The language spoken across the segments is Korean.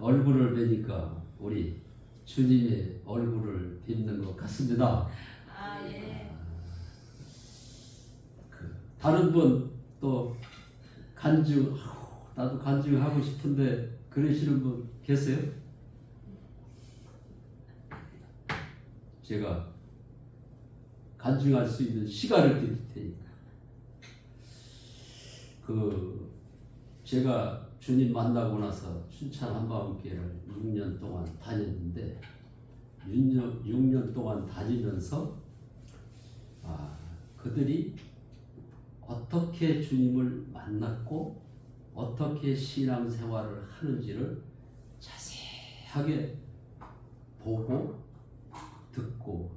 얼굴을 뵈니까 우리 주님의 얼굴을 뵙는 것 같습니다. 아, 예. 다른 분 또 간증, 나도 간증하고 싶은데 그러시는 분 계세요? 제가 간증할 수 있는 시간을 드릴 테니까. 제가 주님 만나고 나서 춘천 한마음교회를 6년 동안 다녔는데 6년 동안 다니면서 그들이 어떻게 주님을 만났고 어떻게 신앙생활을 하는지를 자세하게 보고 듣고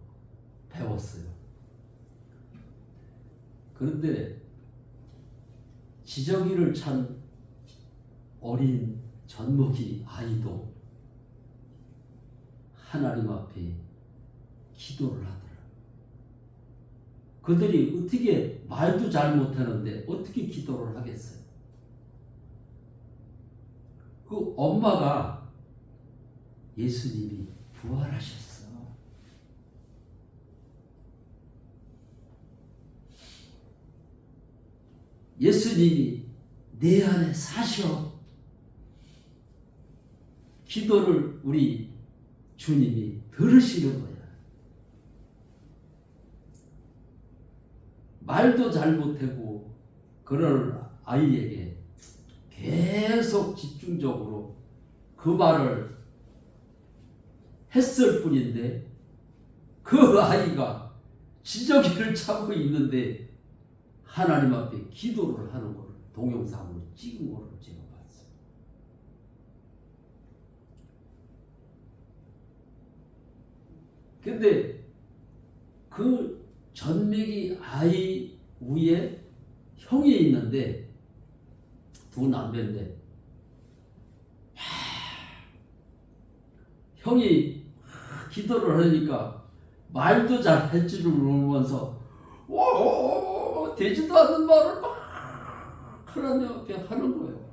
배웠어요. 그런데 지정이를 찬 어린 젖먹이 아이도 하나님 앞에 기도를 하더라. 그들이 어떻게 말도 잘 못하는데 어떻게 기도를 하겠어요? 그 엄마가 예수님이 부활하셨어. 예수님이 내 안에 사셔. 기도를 우리 주님이 들으시는 거야. 말도 잘 못하고 그런 아이에게 계속 집중적으로 그 말을 했을 뿐인데 그 아이가 지저귀를 차고 있는데 하나님 앞에 기도를 하는 걸 동영상으로 찍은 걸 제가 봤어요. 근데 그 전매기 아이 위에 형이 있는데 두 남배인데 형이 기도를 하니까 말도 잘 할 줄을 모르면서 되지도 않는 말을 막 하나님 앞에 하는 거예요.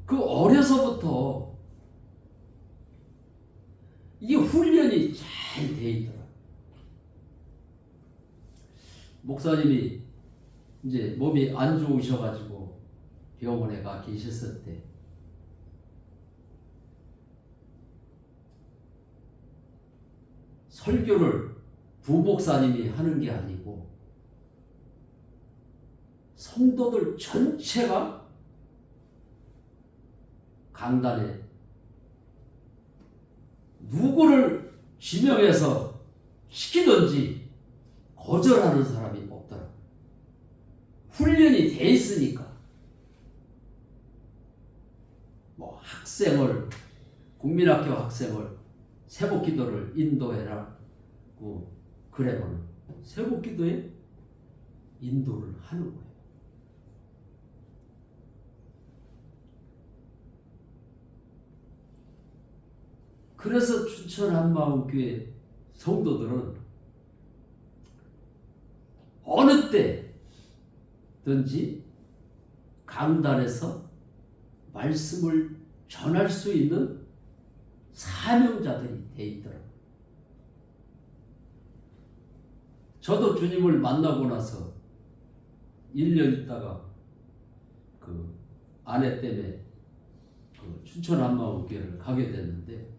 그 어려서부터 이 훈련이 잘 돼 있더라. 목사님이 이제 몸이 안 좋으셔가지고 병원에 가 계셨을 때 설교를 부목사님이 하는 게 아니고 성도들 전체가 강단에 누구를 지명해서 시키든지 거절하는 사람이 없더라. 훈련이 돼 있으니까. 뭐 학생을 국민학교 학생을 새복기도를 인도해라. 그래서는 새복기도에 인도를 하는 거예요. 그래서 춘천 한마음교회 성도들은 어느 때든지 강단에서 말씀을 전할 수 있는 사명자들이 돼 있더라고요. 저도 주님을 만나고 나서 1년 있다가 그 아내 때문에 그 춘천 한마음교회를 가게 됐는데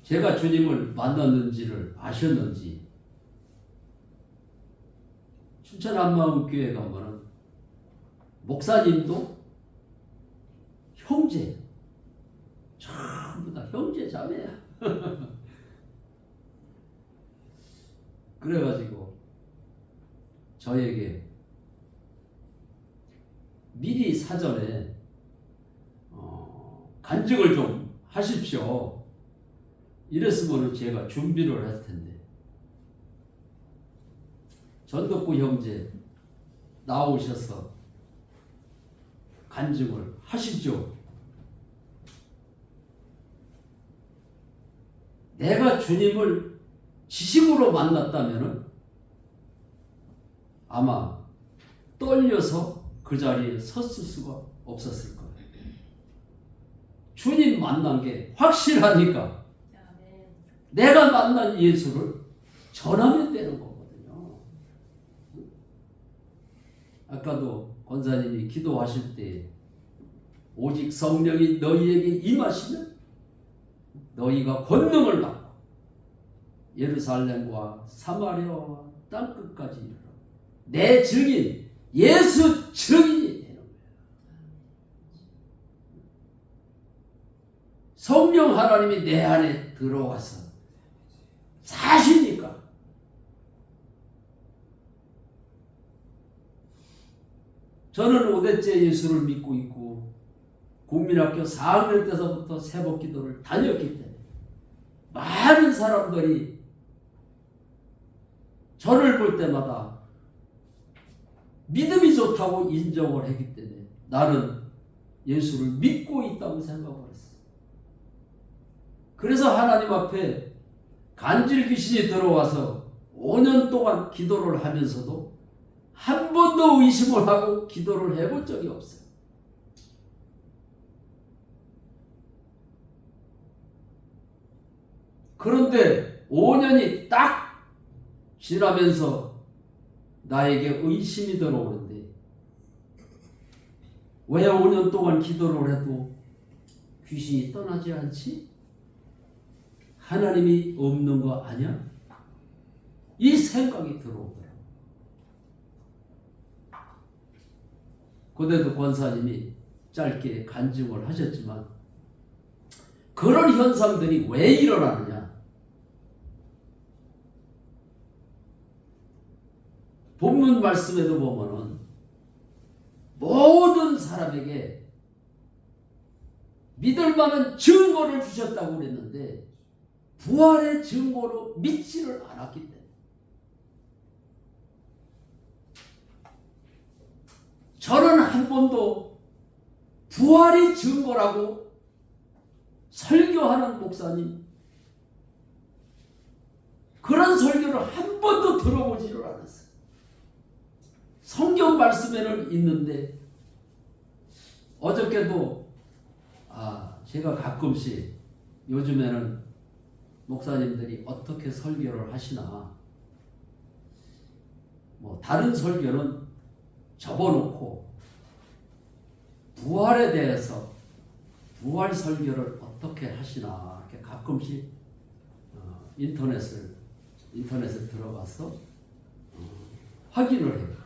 제가 주님을 만났는지를 아셨는지 춘천 한마음교회 가면은 목사님도 형제 전부 다 형제 자매야. 그래가지고 저에게 미리 사전에 간증을 좀 하십시오. 이랬으면 제가 준비를 할 텐데 전덕구 형제 나오셔서 간증을 하시죠. 내가 주님을 지식으로 만났다면 아마 떨려서 그 자리에 섰을 수가 없었을 거예요. 주님 만난 게 확실하니까 내가 만난 예수를 전하면 되는 거거든요. 아까도 권사님이 기도하실 때 오직 성령이 너희에게 임하시면 너희가 권능을 받고 예루살렘과 사마리아와 땅끝까지 이르러 내 증인 예수 증인이 되는 거예요. 성령 하나님이 내 안에 들어와서 사시니까 저는 5대째 예수를 믿고 있고 국민학교 4학년 때서부터 새벽기도를 다녔기 때문에 많은 사람들이 저를 볼 때마다 믿음이 좋다고 인정을 했기 때문에 나는 예수를 믿고 있다고 생각을 했어요. 그래서 하나님 앞에 간질 귀신이 들어와서 5년 동안 기도를 하면서도 한 번도 의심을 하고 기도를 해본 적이 없어요. 그런데 5년이 딱 지나면서 나에게 의심이 들어오는데 왜 5년 동안 기도를 해도 귀신이 떠나지 않지? 하나님이 없는 거 아니야? 이 생각이 들어오더라고요. 그때도 권사님이 짧게 간증을 하셨지만 그런 현상들이 왜 일어나느냐? 본문 말씀에도 보면은 모든 사람에게 믿을 만한 증거를 주셨다고 그랬는데 부활의 증거로 믿지를 않았기 때문에 저는 한 번도 부활이 증거라고 설교하는 목사님 그런 설교를 한 번도 들어보지를 않았어요. 성경 말씀에는 있는데 어저께도 제가 가끔씩 요즘에는 목사님들이 어떻게 설교를 하시나 뭐 다른 설교는 접어놓고 부활에 대해서 부활 설교를 어떻게 하시나 이렇게 가끔씩 인터넷에 들어가서 확인을 해요.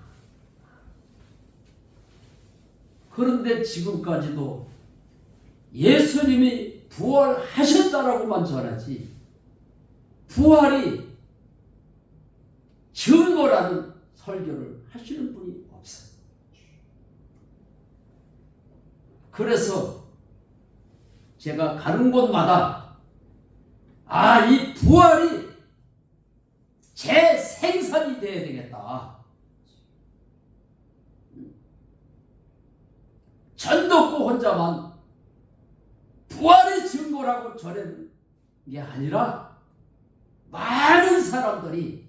그런데 지금까지도 예수님이 부활하셨다라고만 전하지 부활이 증거라는 설교를 하시는 분이 없어요. 그래서 제가 가는 곳마다 이 부활이 제 생산이 되어야 되겠다. 전덕구 혼자만 부활의 증거라고 전하는 게 아니라 많은 사람들이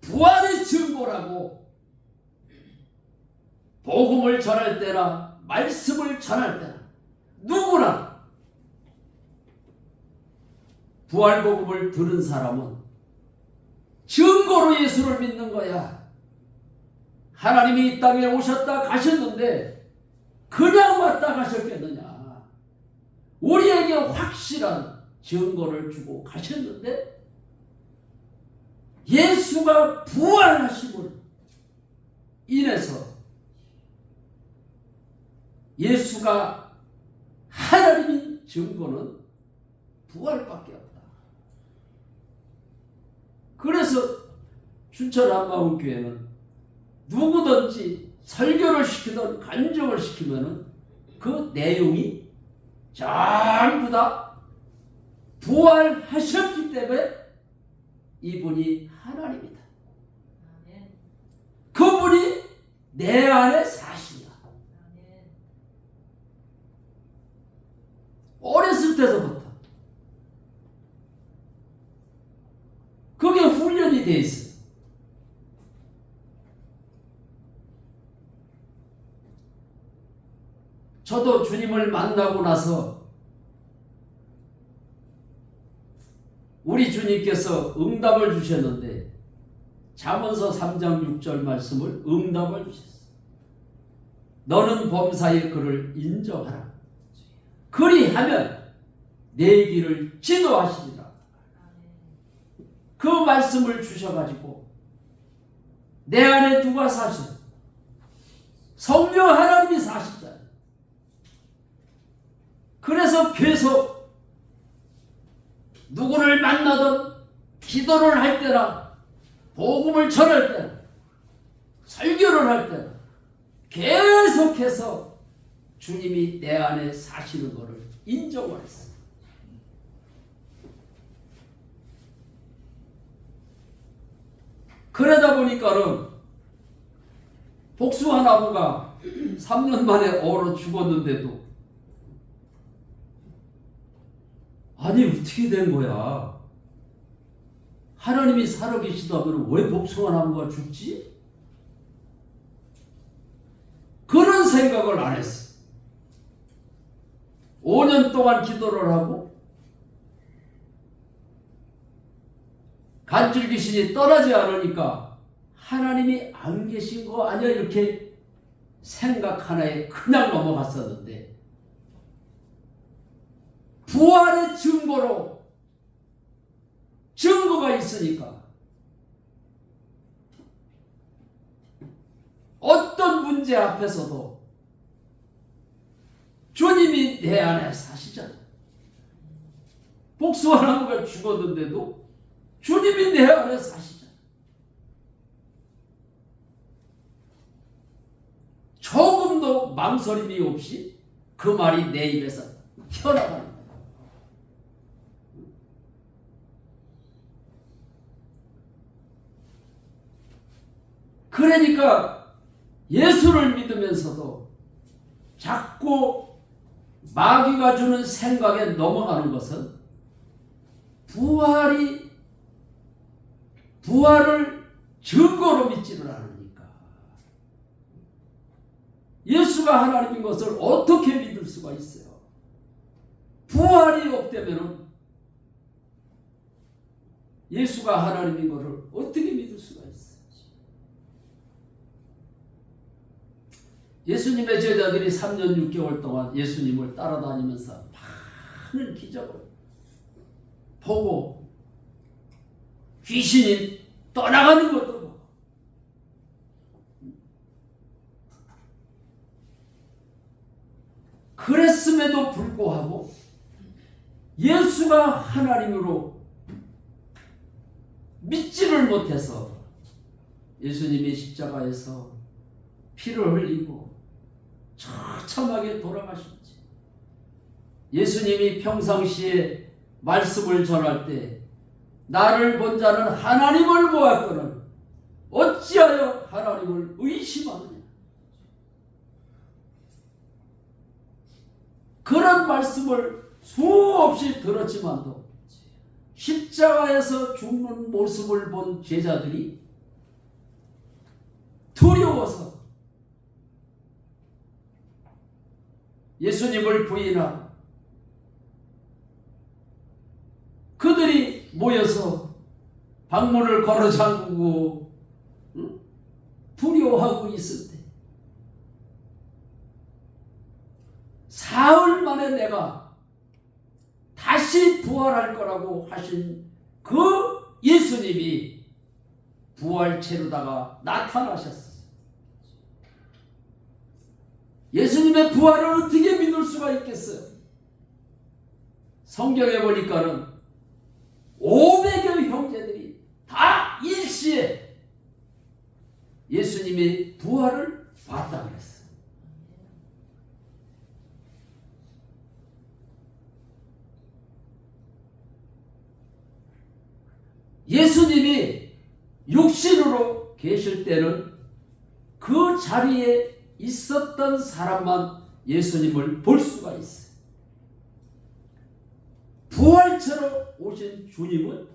부활의 증거라고 복음을 전할 때나 말씀을 전할 때나 누구나 부활 복음을 들은 사람은 증거로 예수를 믿는 거야. 하나님이 이 땅에 오셨다 가셨는데 그냥 왔다 가셨겠느냐. 우리에게 확실한 증거를 주고 가셨는데 예수가 부활하심을 인해서 예수가 하나님인 증거는 부활밖에 없다. 그래서 춘천 한마음교회는 누구든지 설교를 시키든 간증을 시키면은 그 내용이 전부 다 부활하셨기 때문에 이분이 하나님이다. 그분이 내 안에 사신다. 어렸을 때서부터 그게 훈련이 돼 있어요. 저도 주님을 만나고 나서 우리 주님께서 응답을 주셨는데 잠언서 3장 6절 말씀을 응답을 주셨어요. 너는 범사에 그를 인정하라. 그리하면 내 길을 지도하시리라. 그 말씀을 주셔가지고 내 안에 누가 사시오? 성령 하나님이 사시잖아요. 그래서 계속 누구를 만나든 기도를 할 때나 복음을 전할 때나 설교를 할 때나 계속해서 주님이 내 안에 사시는 것을 인정을 했어요. 그러다 보니까는 복숭아 나무가 3년 만에 얼어 죽었는데도 아니 어떻게 된 거야? 하나님이 살아계시다면 왜 복숭아 나무가 죽지? 그런 생각을 안 했어. 5년 동안 기도를 하고 간질 귀신이 떠나지 않으니까 하나님이 안 계신 거 아니야 이렇게 생각 하나에 그냥 넘어갔었는데 부활의 증거로 증거가 있으니까 어떤 문제 앞에서도 주님이 내 안에 사시잖아요. 복숭아 나무가 죽었는데도 주님이 내 안에 사시잖아요. 조금도 망설임이 없이 그 말이 내 입에서 튀어나가는 거예요. 그러니까 예수를 믿으면서도 자꾸 마귀가 주는 생각에 넘어가는 것은 부활을 증거로 믿지를 않으니까 예수가 하나님인 것을 어떻게 믿을 수가 있어요? 부활이 없다면 예수가 하나님인 것을 어떻게 믿을 수가 있어요? 예수님의 제자들이 3년 6개월 동안 예수님을 따라다니면서 많은 기적을 보고 귀신이 떠나가는 것도 보고 그랬음에도 불구하고 예수가 하나님으로 믿지를 못해서 예수님이 십자가에서 피를 흘리고 처참하게 돌아가셨지. 예수님이 평상시에 말씀을 전할 때 나를 본 자는 하나님을 보았거늘 어찌하여 하나님을 의심하느냐. 그런 말씀을 수없이 들었지만도 십자가에서 죽는 모습을 본 제자들이 두려워서 예수님을 부인하고 그들이 모여서 방문을 걸어 잠그고 두려워하고 있을 때 사흘 만에 내가 다시 부활할 거라고 하신 그 예수님이 부활체로다가 나타나셨어요. 예수님의 부활을 어떻게 믿을 수가 있겠어요? 성경에 보니까는 500여 형제들이 다 일시에 예수님의 부활을 봤다고 했어요. 예수님이 육신으로 계실 때는 그 자리에 있었던 사람만 예수님을 볼 수가 있어요. 부활체로 오신 주님은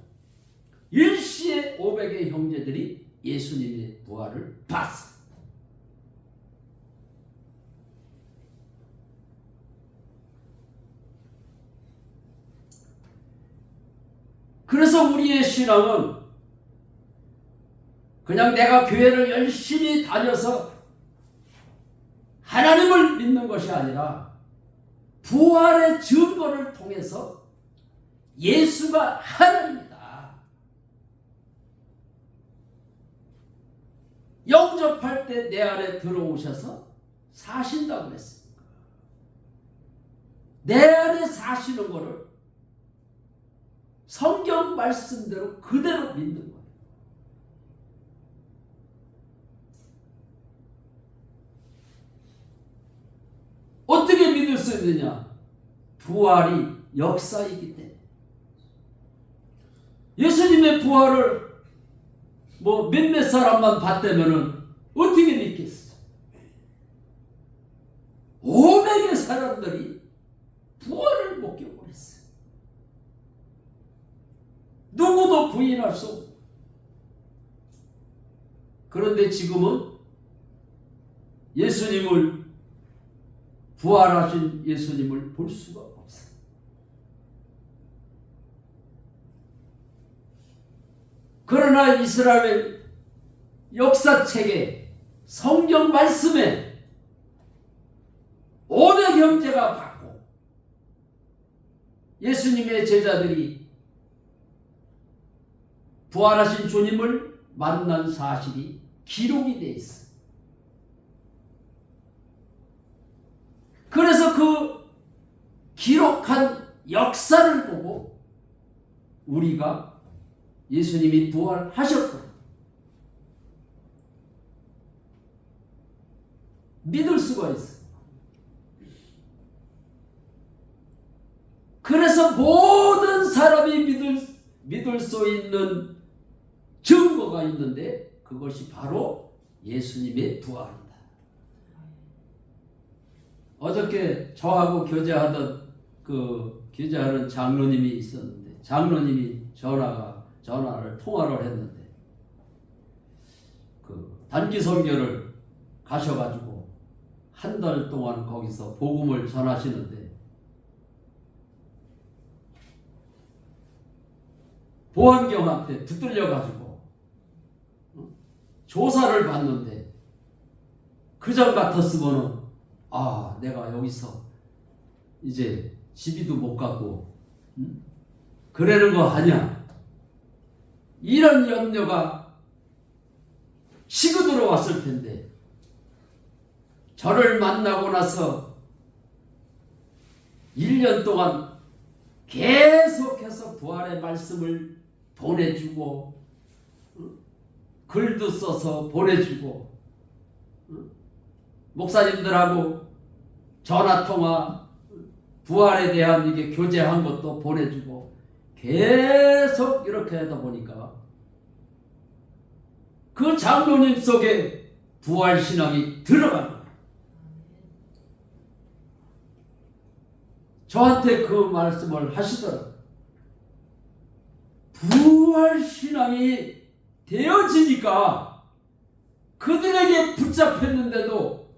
일시에 500의 형제들이 예수님의 부활을 봤어요. 그래서 우리의 신앙은 그냥 내가 교회를 열심히 다녀서 하나님을 믿는 것이 아니라 부활의 증거를 통해서 예수가 하나님이다. 영접할 때 내 안에 들어오셔서 사신다고 했습니다. 내 안에 사시는 것을 성경 말씀대로 그대로 믿는 거예요. 어떻게 믿을 수 있느냐? 부활이 역사이기 때문에. 예수님의 부활을 몇몇 사람만 봤다면은 어떻게 믿겠어? 500의 사람들이 부활을 목격을 했어요. 누구도 부인할 수 없고. 그런데 지금은 예수님을, 부활하신 예수님을 볼 수가 없어요. 그러나 이스라엘 역사책에, 성경 말씀에 5대 형제가 받고 예수님의 제자들이 부활하신 주님을 만난 사실이 기록이 되어 있어요. 그래서 그 기록한 역사를 보고 우리가 예수님이 부활하셨고 믿을 수가 있어요. 그래서 모든 사람이 믿을 수 있는 증거가 있는데 그것이 바로 예수님의 부활입니다. 어저께 저하고 교제하던 교제하는 장로님이 있었는데 장로님이 통화를 했는데 단기 선교를 가셔가지고 한 달 동안 거기서 복음을 전하시는데 보안경한테 붙들려가지고 조사를 받는데 그전 같았으면은 내가 여기서 이제 집이도 못 가고 그러는 거 아니야. 이런 염려가 치고 들어왔을 텐데 저를 만나고 나서 1년 동안 계속해서 부활의 말씀을 보내주고 글도 써서 보내주고 목사님들하고 전화통화 부활에 대한 이게 교제한 것도 보내주고 계속 이렇게 하다 보니까 그 장로님 속에 부활신앙이 들어간 거예요. 저한테 그 말씀을 하시더라고요. 부활신앙이 되어지니까 그들에게 붙잡혔는데도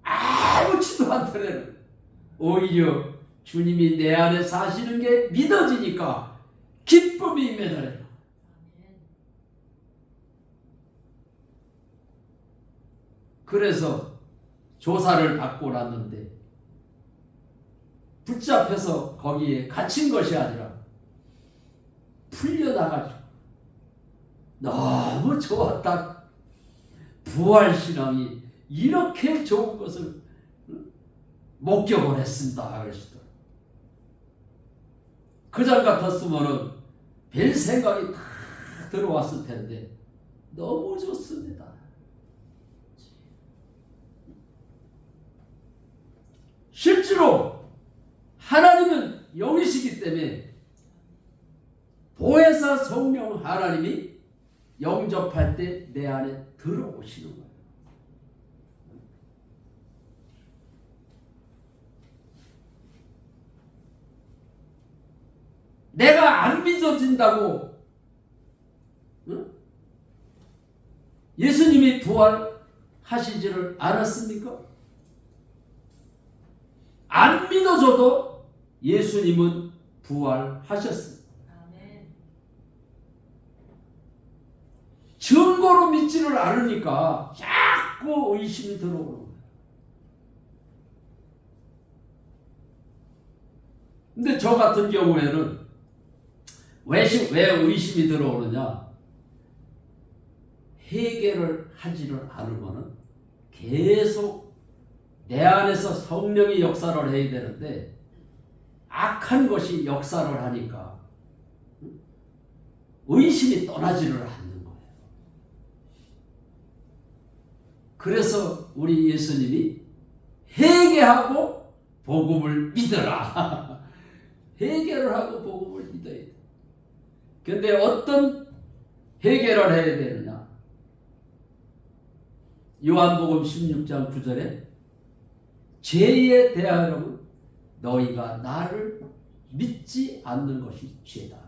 아무렇지도 않더래요. 오히려 주님이 내 안에 사시는 게 믿어지니까 기쁨이 임해더래요. 그래서 조사를 받고 났는데 붙잡혀서 거기에 갇힌 것이 아니라 풀려나가지고 너무 좋았다. 부활신앙이 이렇게 좋은 것을 목격을 했습니다. 그러시더라고요. 그전 같았으면은 별 생각이 다 들어왔을 텐데 너무 좋습니다. 실제로 하나님은 영이시기 때문에 보혜사 성령 하나님이 영접할 때 내 안에 들어오시는 거예요. 내가 안 믿어진다고 예수님이 부활하시지를 않았습니까? 안 믿어줘도 예수님은 부활하셨습니다. 증거로 믿지를 않으니까 자꾸 의심이 들어오는 거예요. 근데 저 같은 경우에는 왜 의심이 들어오느냐? 해결을 하지를 않으면은 계속 내 안에서 성령이 역사를 해야 되는데 악한 것이 역사를 하니까 의심이 떠나지를 않는 거예요. 그래서 우리 예수님이 회개하고 복음을 믿어라. 회개를 하고 복음을 믿어야 돼. 근데 어떤 회개를 해야 되느냐? 요한복음 16장 9절에 죄에 대하여는 너희가 나를 믿지 않는 것이 죄다.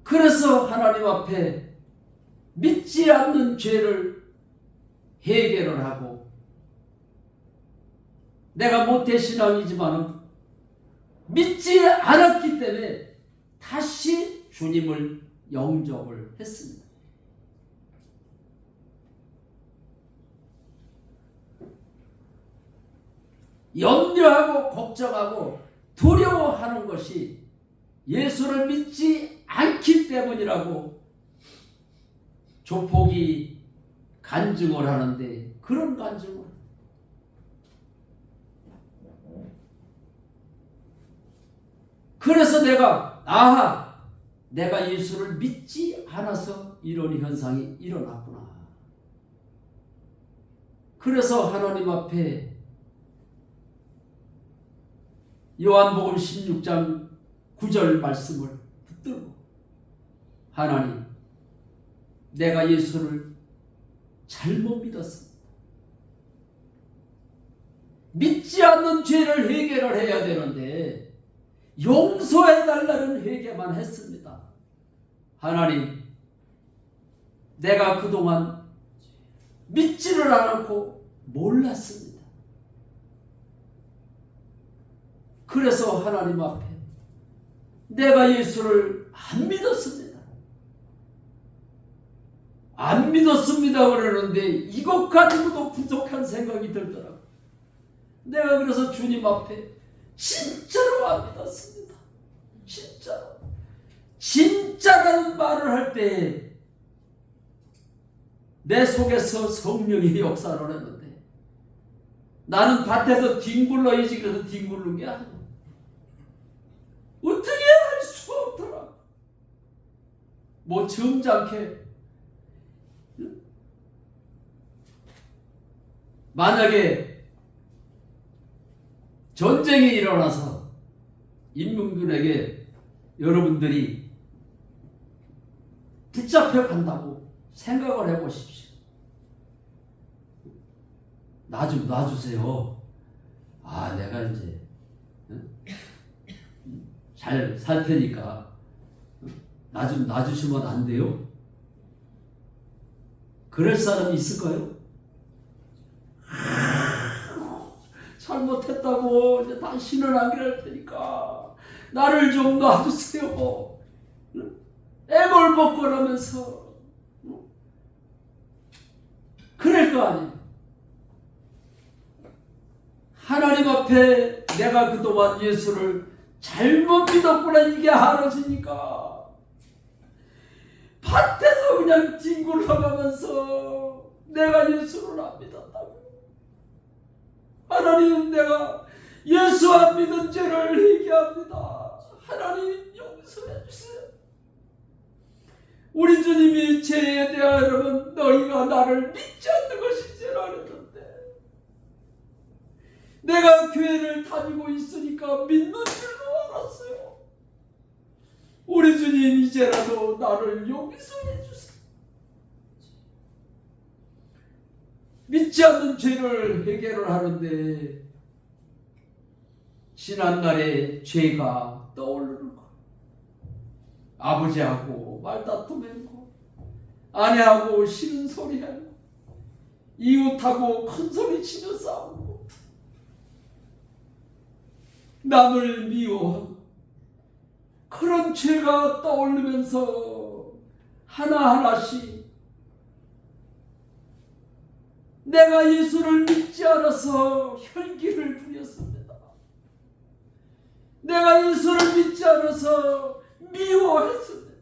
그래서 하나님 앞에 믿지 않는 죄를 해결을 하고, 내가 모태신앙이지만 믿지 않았기 때문에 다시 주님을 영접을 했습니다. 염려하고 걱정하고 두려워하는 것이 예수를 믿지 않기 때문이라고 조폭이 간증을 하는데, 그런 간증을 그래서 내가 예수를 믿지 않아서 이런 현상이 일어났구나. 그래서 하나님 앞에 요한복음 16장 9절 말씀을 붙들고, 하나님, 내가 예수를 잘못 믿었습니다. 믿지 않는 죄를 회개를 해야 되는데 용서해달라는 회개만 했습니다. 하나님, 내가 그동안 믿지를 않았고 몰랐습니다. 그래서 하나님 앞에 내가 예수를 안 믿었습니다. 안 믿었습니다 그러는데 이것 가지고도 부족한 생각이 들더라고요. 내가 그래서 주님 앞에 진짜로 안 믿었습니다. 진짜로. 진짜라는 말을 할 때 내 속에서 성령이 역사를 했는데, 나는 밭에서 뒹굴러야지 그래서 뒹굴른 게 아니야. 어떻게 할 수가 없더라. 뭐 점잖게 만약에 전쟁이 일어나서 인민군에게 여러분들이 붙잡혀 간다고 생각을 해보십시오. 나 좀 놔주세요. 내가 이제 잘 살 테니까 나 좀 놔주시면 안 돼요? 그럴 사람이 있을까요? 잘못했다고 이제 다시는 안 그럴 테니까 나를 좀 놔주세요. 애걸복걸하면서 그럴 거 아니에요. 하나님 앞에 내가 그동안 예수를 잘못 믿었구나, 이게 알아지니까 밭에서 그냥 뒹굴러가면서 내가 예수를 안 믿었다고. 하나님, 내가 예수 안 믿은 죄를 회개합니다. 하나님, 용서해 주세요. 우리 주님이 죄에 대하여는 너희가 나를 믿지 않는 것이 죄라 그랬는데, 내가 교회를 다니고 있으니까 믿는 줄로 알았어요. 우리 주님, 이제라도 나를 용서해 주세요. 믿지 않는 죄를 해결을 하는데 지난날의 죄가 떠오르는 거. 아버지하고 말다툼하고, 아내하고 싫은 소리하고, 이웃하고 큰소리 치며 싸우고, 남을 미워하고, 그런 죄가 떠오르면서 하나하나씩 내가 예수를 믿지 않아서 혈기를 부렸습니다. 내가 예수를 믿지 않아서 미워했습니다.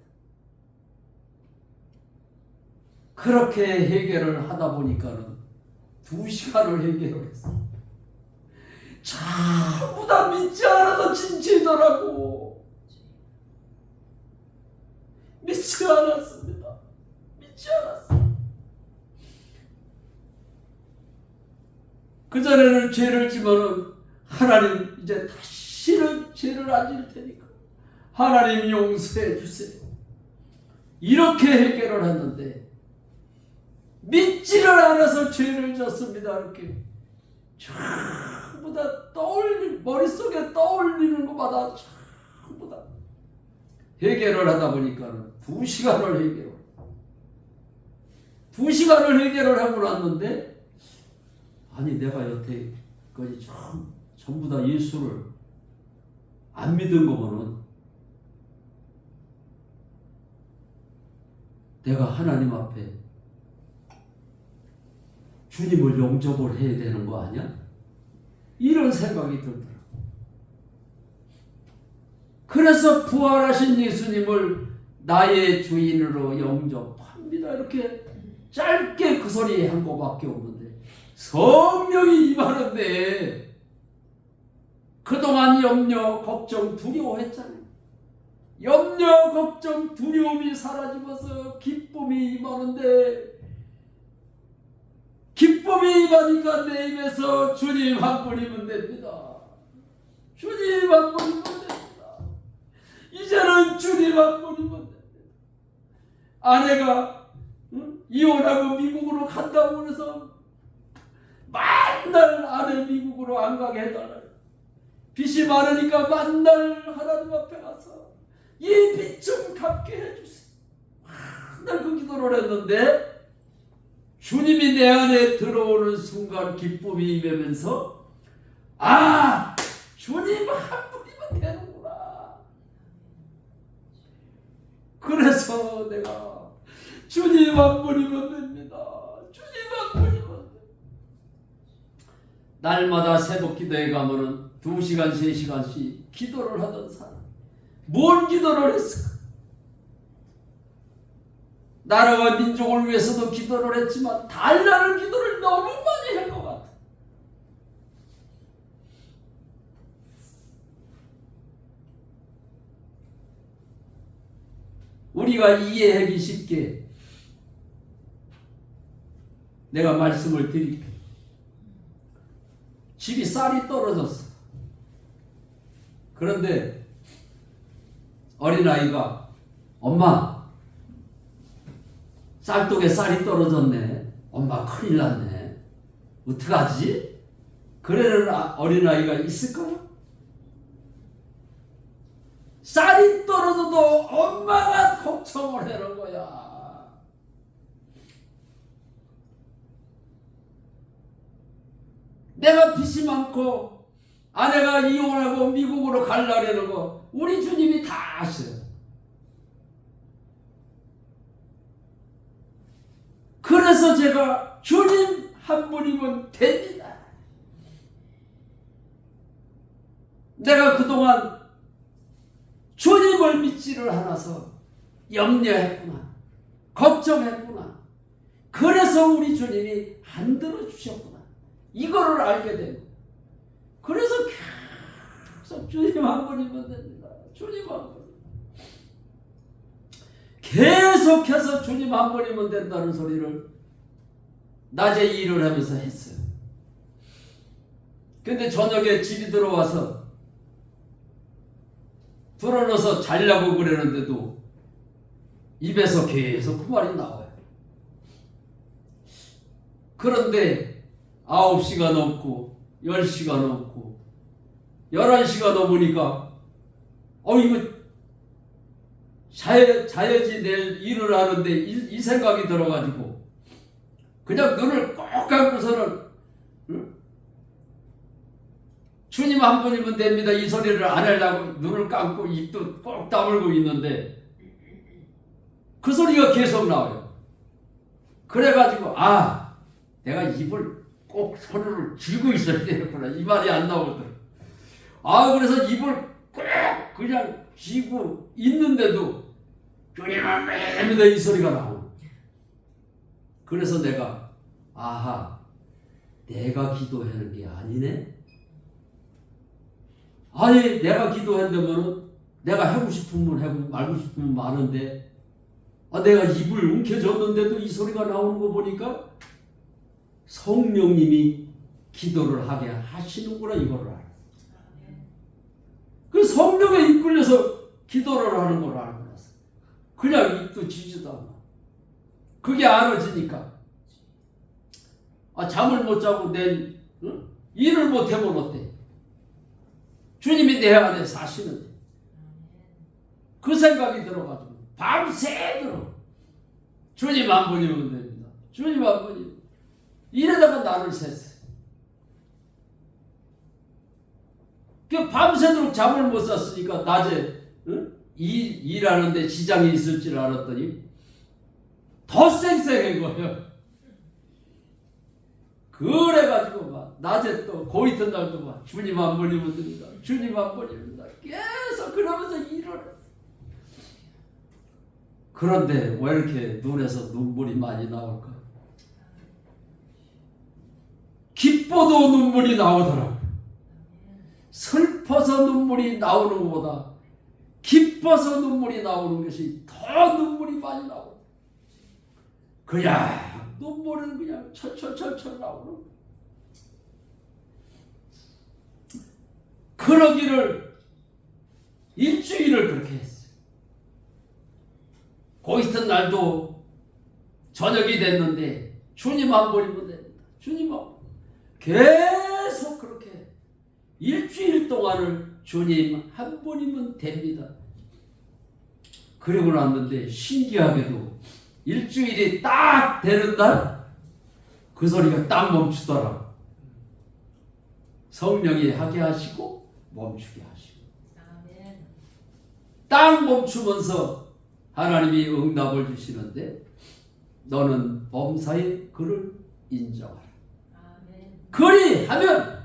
그렇게 해결을 하다 보니까는 2시간을 해결을 했어요. 전부 다 믿지 않아서 진지더라고. 믿지 않았습니다. 믿지 않았어요. 그전에는 죄를 지면은 하나님 이제 다시는 죄를 안 질 테니까 하나님 용서해 주세요. 이렇게 해결을 했는데 믿지를 않아서 죄를 졌습니다. 이렇게 전부 다 머릿속에 떠올리는 것마다 전부 다 해결을 하다 보니까는 2시간을 2시간을 해결을 하고 났는데, 아니 내가 여태까지 전부 다 예수를 안 믿은 거면은 내가 하나님 앞에 주님을 영접을 해야 되는 거 아니야? 이런 생각이 들더라고. 그래서 부활하신 예수님을 나의 주인으로 영접합니다. 이렇게 짧게 그 소리 한 거밖에 없는데 성령이 임하는데 그동안 염려, 걱정, 두려워했잖아요. 염려, 걱정, 두려움이 사라지면서 기쁨이 임하는데, 기쁨이 임하니까 내 입에서 주님 한 분이면 됩니다. 주님 한 분이면 됩니다. 이제는 주님 한 분이면 됩니다. 아내가 이혼하고 미국으로 간다고 해서 만날 아내 미국으로 안 가게 해달라요. 빚이 많으니까 만날 하나님 앞에 가서 이 빚 좀 갚게 해주세요. 맨날 그 기도를 했는데 주님이 내 안에 들어오는 순간 기쁨이 임하면서 아, 주님 한 분이면 되는구나. 그래서 내가 주님 한 분이면 됩니다. 주님 한 분이면 됩니다. 날마다 새벽 기도에 가면은 2시간, 3시간씩 기도를 하던 사람. 뭔 기도를 했을까? 나라와 민족을 위해서도 기도를 했지만 달라는 기도를 너무 많이 한 것 같아. 우리가 이해하기 쉽게 내가 말씀을 드릴게. 집이 쌀이 떨어졌어. 그런데 어린아이가 엄마, 쌀독에 쌀이 떨어졌네. 엄마 큰일 났네. 어떡하지? 그러는 어린아이가 있을까요? 쌀이 떨어져도 엄마가 걱정을 하는 거야. 내가 빚이 많고 아내가 이혼하고 미국으로 가려는 거 우리 주님이 다 아셔요. 그래서 제가 주님 한 분이면 됩니다. 내가 그동안 주님을 믿지를 않아서 염려했구나, 걱정했구나. 그래서 우리 주님이 안 들어주셨구나. 이거를 알게 되고, 그래서 계속 주님 한 분이면 됩니다. 주님 한 분. 계속해서 주님 한 분이면 된다는 소리를 낮에 일을 하면서 했어요. 근데 저녁에 집이 들어와서 불어넣어서 자려고 그러는데도 입에서 계속 그 말이 나와요. 그런데 9시가 넘고 10시가 넘고 11시가 넘으니까 이거 자야지 내일 일을 하는데 이 생각이 들어가지고 그냥 눈을 꼭 감고서는 주님 한 분이면 됩니다. 이 소리를 안 하려고 눈을 감고 입도 꼭 다물고 있는데 그 소리가 계속 나와요. 그래가지고 내가 입을 꼭 손으로 쥐고 있어야 되겠구나. 이 말이 안 나오더라고요. 그래서 입을 꼭 그냥 쥐고 있는데도 주님은 됩니다. 이 소리가 나오고. 그래서 내가 내가 기도하는 게 아니네. 아니 내가 기도한다면 내가 하고 싶으면 하고 말고 싶으면 마는데 내가 입을 움켜쥐었는데도 이 소리가 나오는 거 보니까 성령님이 기도를 하게 하시는구나 이거를 알아. 그 성령에 이끌려서 기도를 하는 걸 알고 나서 그냥 입도 쥐지도 않아. 그게 알아지니까 잠을 못 자고 일을 못 해면 어때? 주님이 내 안에 사시는데 그 생각이 들어가지고 밤새도록 주님 한 분이면 됩니다. 주님 한 분이면 이러다가 나를 샜어요. 밤새도록 잠을 못 잤으니까 낮에 일하는데 지장이 있을 줄 알았더니 더 쌩쌩한 거예요. 그래가지고 낮에 또 고이던 날도 주님 한 분이면 됩니다. 주님 한 분입니다. 계속 그러면서 일을 했어요. 그런데 왜 이렇게 눈에서 눈물이 많이 나올까? 기뻐도 눈물이 나오더라고요. 슬퍼서 눈물이 나오는 것보다 기뻐서 눈물이 나오는 것이 더 눈물이 많이 나오고 그냥 눈물은 그냥 철철철철 나오는 거예요. 그러기를 일주일을 그렇게 했어요. 고있던 날도 저녁이 됐는데 주님 한 분이면 됩니다. 주님 한 분. 계속 그렇게 일주일 동안을 주님 한 분이면 됩니다. 그러고 났는데 신기하게도 일주일이 딱 되는 날 그 소리가 딱 멈추더라. 성령이 하게 하시고 멈추게 하시고 딱 멈추면서 하나님이 응답을 주시는데 너는 범사의 그를 인정하라. 그리하면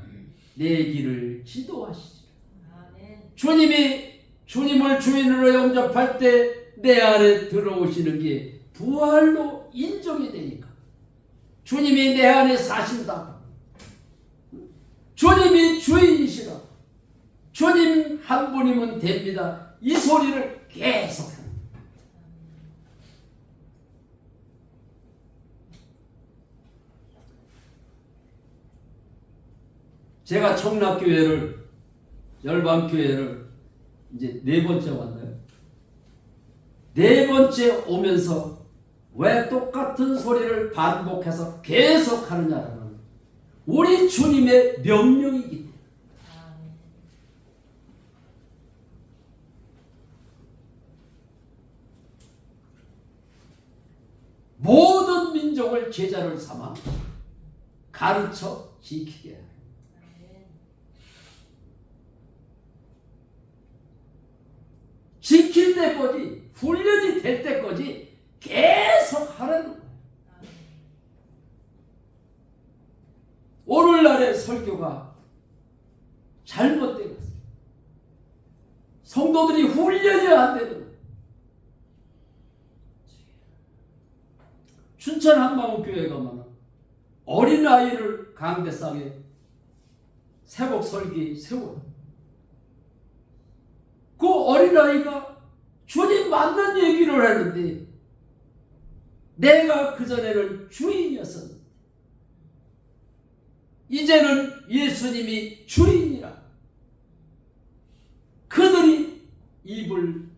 내 길을 지도하시리라. 주님이 주님을 주인으로 영접할 때 내 안에 들어오시는 게 부활로 인정이 되니까 주님이 내 안에 사신다. 주님이 주인이시라. 주님 한 분이면 됩니다. 이 소리를 계속합니다. 제가 청락교회를 열방교회를 이제 4번째 왔나요? 4번째 오면서 왜 똑같은 소리를 반복해서 계속 하느냐라는 우리 주님의 명령이기 때문에 모든 민족을 제자를 삼아 가르쳐 지키게 해요. 지킬 때까지 훈련이 될 때까지 계속 하라는 거예요. 오늘날의 설교가 잘못되고 있어요. 성도들이 훈련이 안 되는 거예요. 춘천 한마음교회 가면 어린아이를 강대상에 새벽 설기 세워요. 그 어린아이가 주님 만난 얘기를 하는데 내가 그전에는 주인이었었는데 이제는 예수님이 주인이라 그들이 입을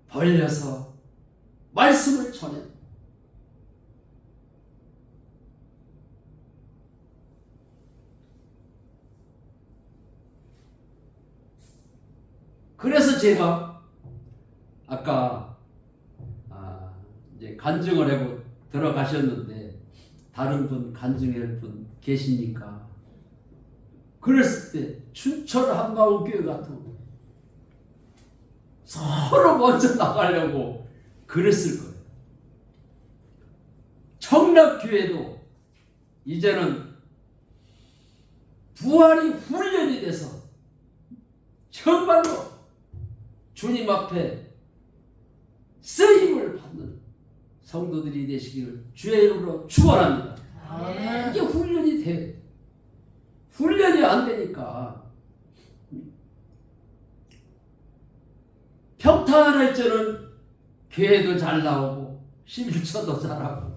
벌려서 말씀을 전해. 그래서 제가 아까 이제 간증을 하고 들어가셨는데 다른 분 간증할 분 계십니까? 그랬을 때 춘천 한마음교회 같은 거 서로 먼저 나가려고 그랬을 거예요. 청락교회도 이제는 부활이 훈련이 돼서 정말로 주님 앞에 쓰임을 받는 성도들이 되시기를 주의 이름으로 축원합니다. 이게 훈련이 돼요. 훈련이 안 되니까 평탄할 때는 교회도 잘 나오고 11조도 잘하고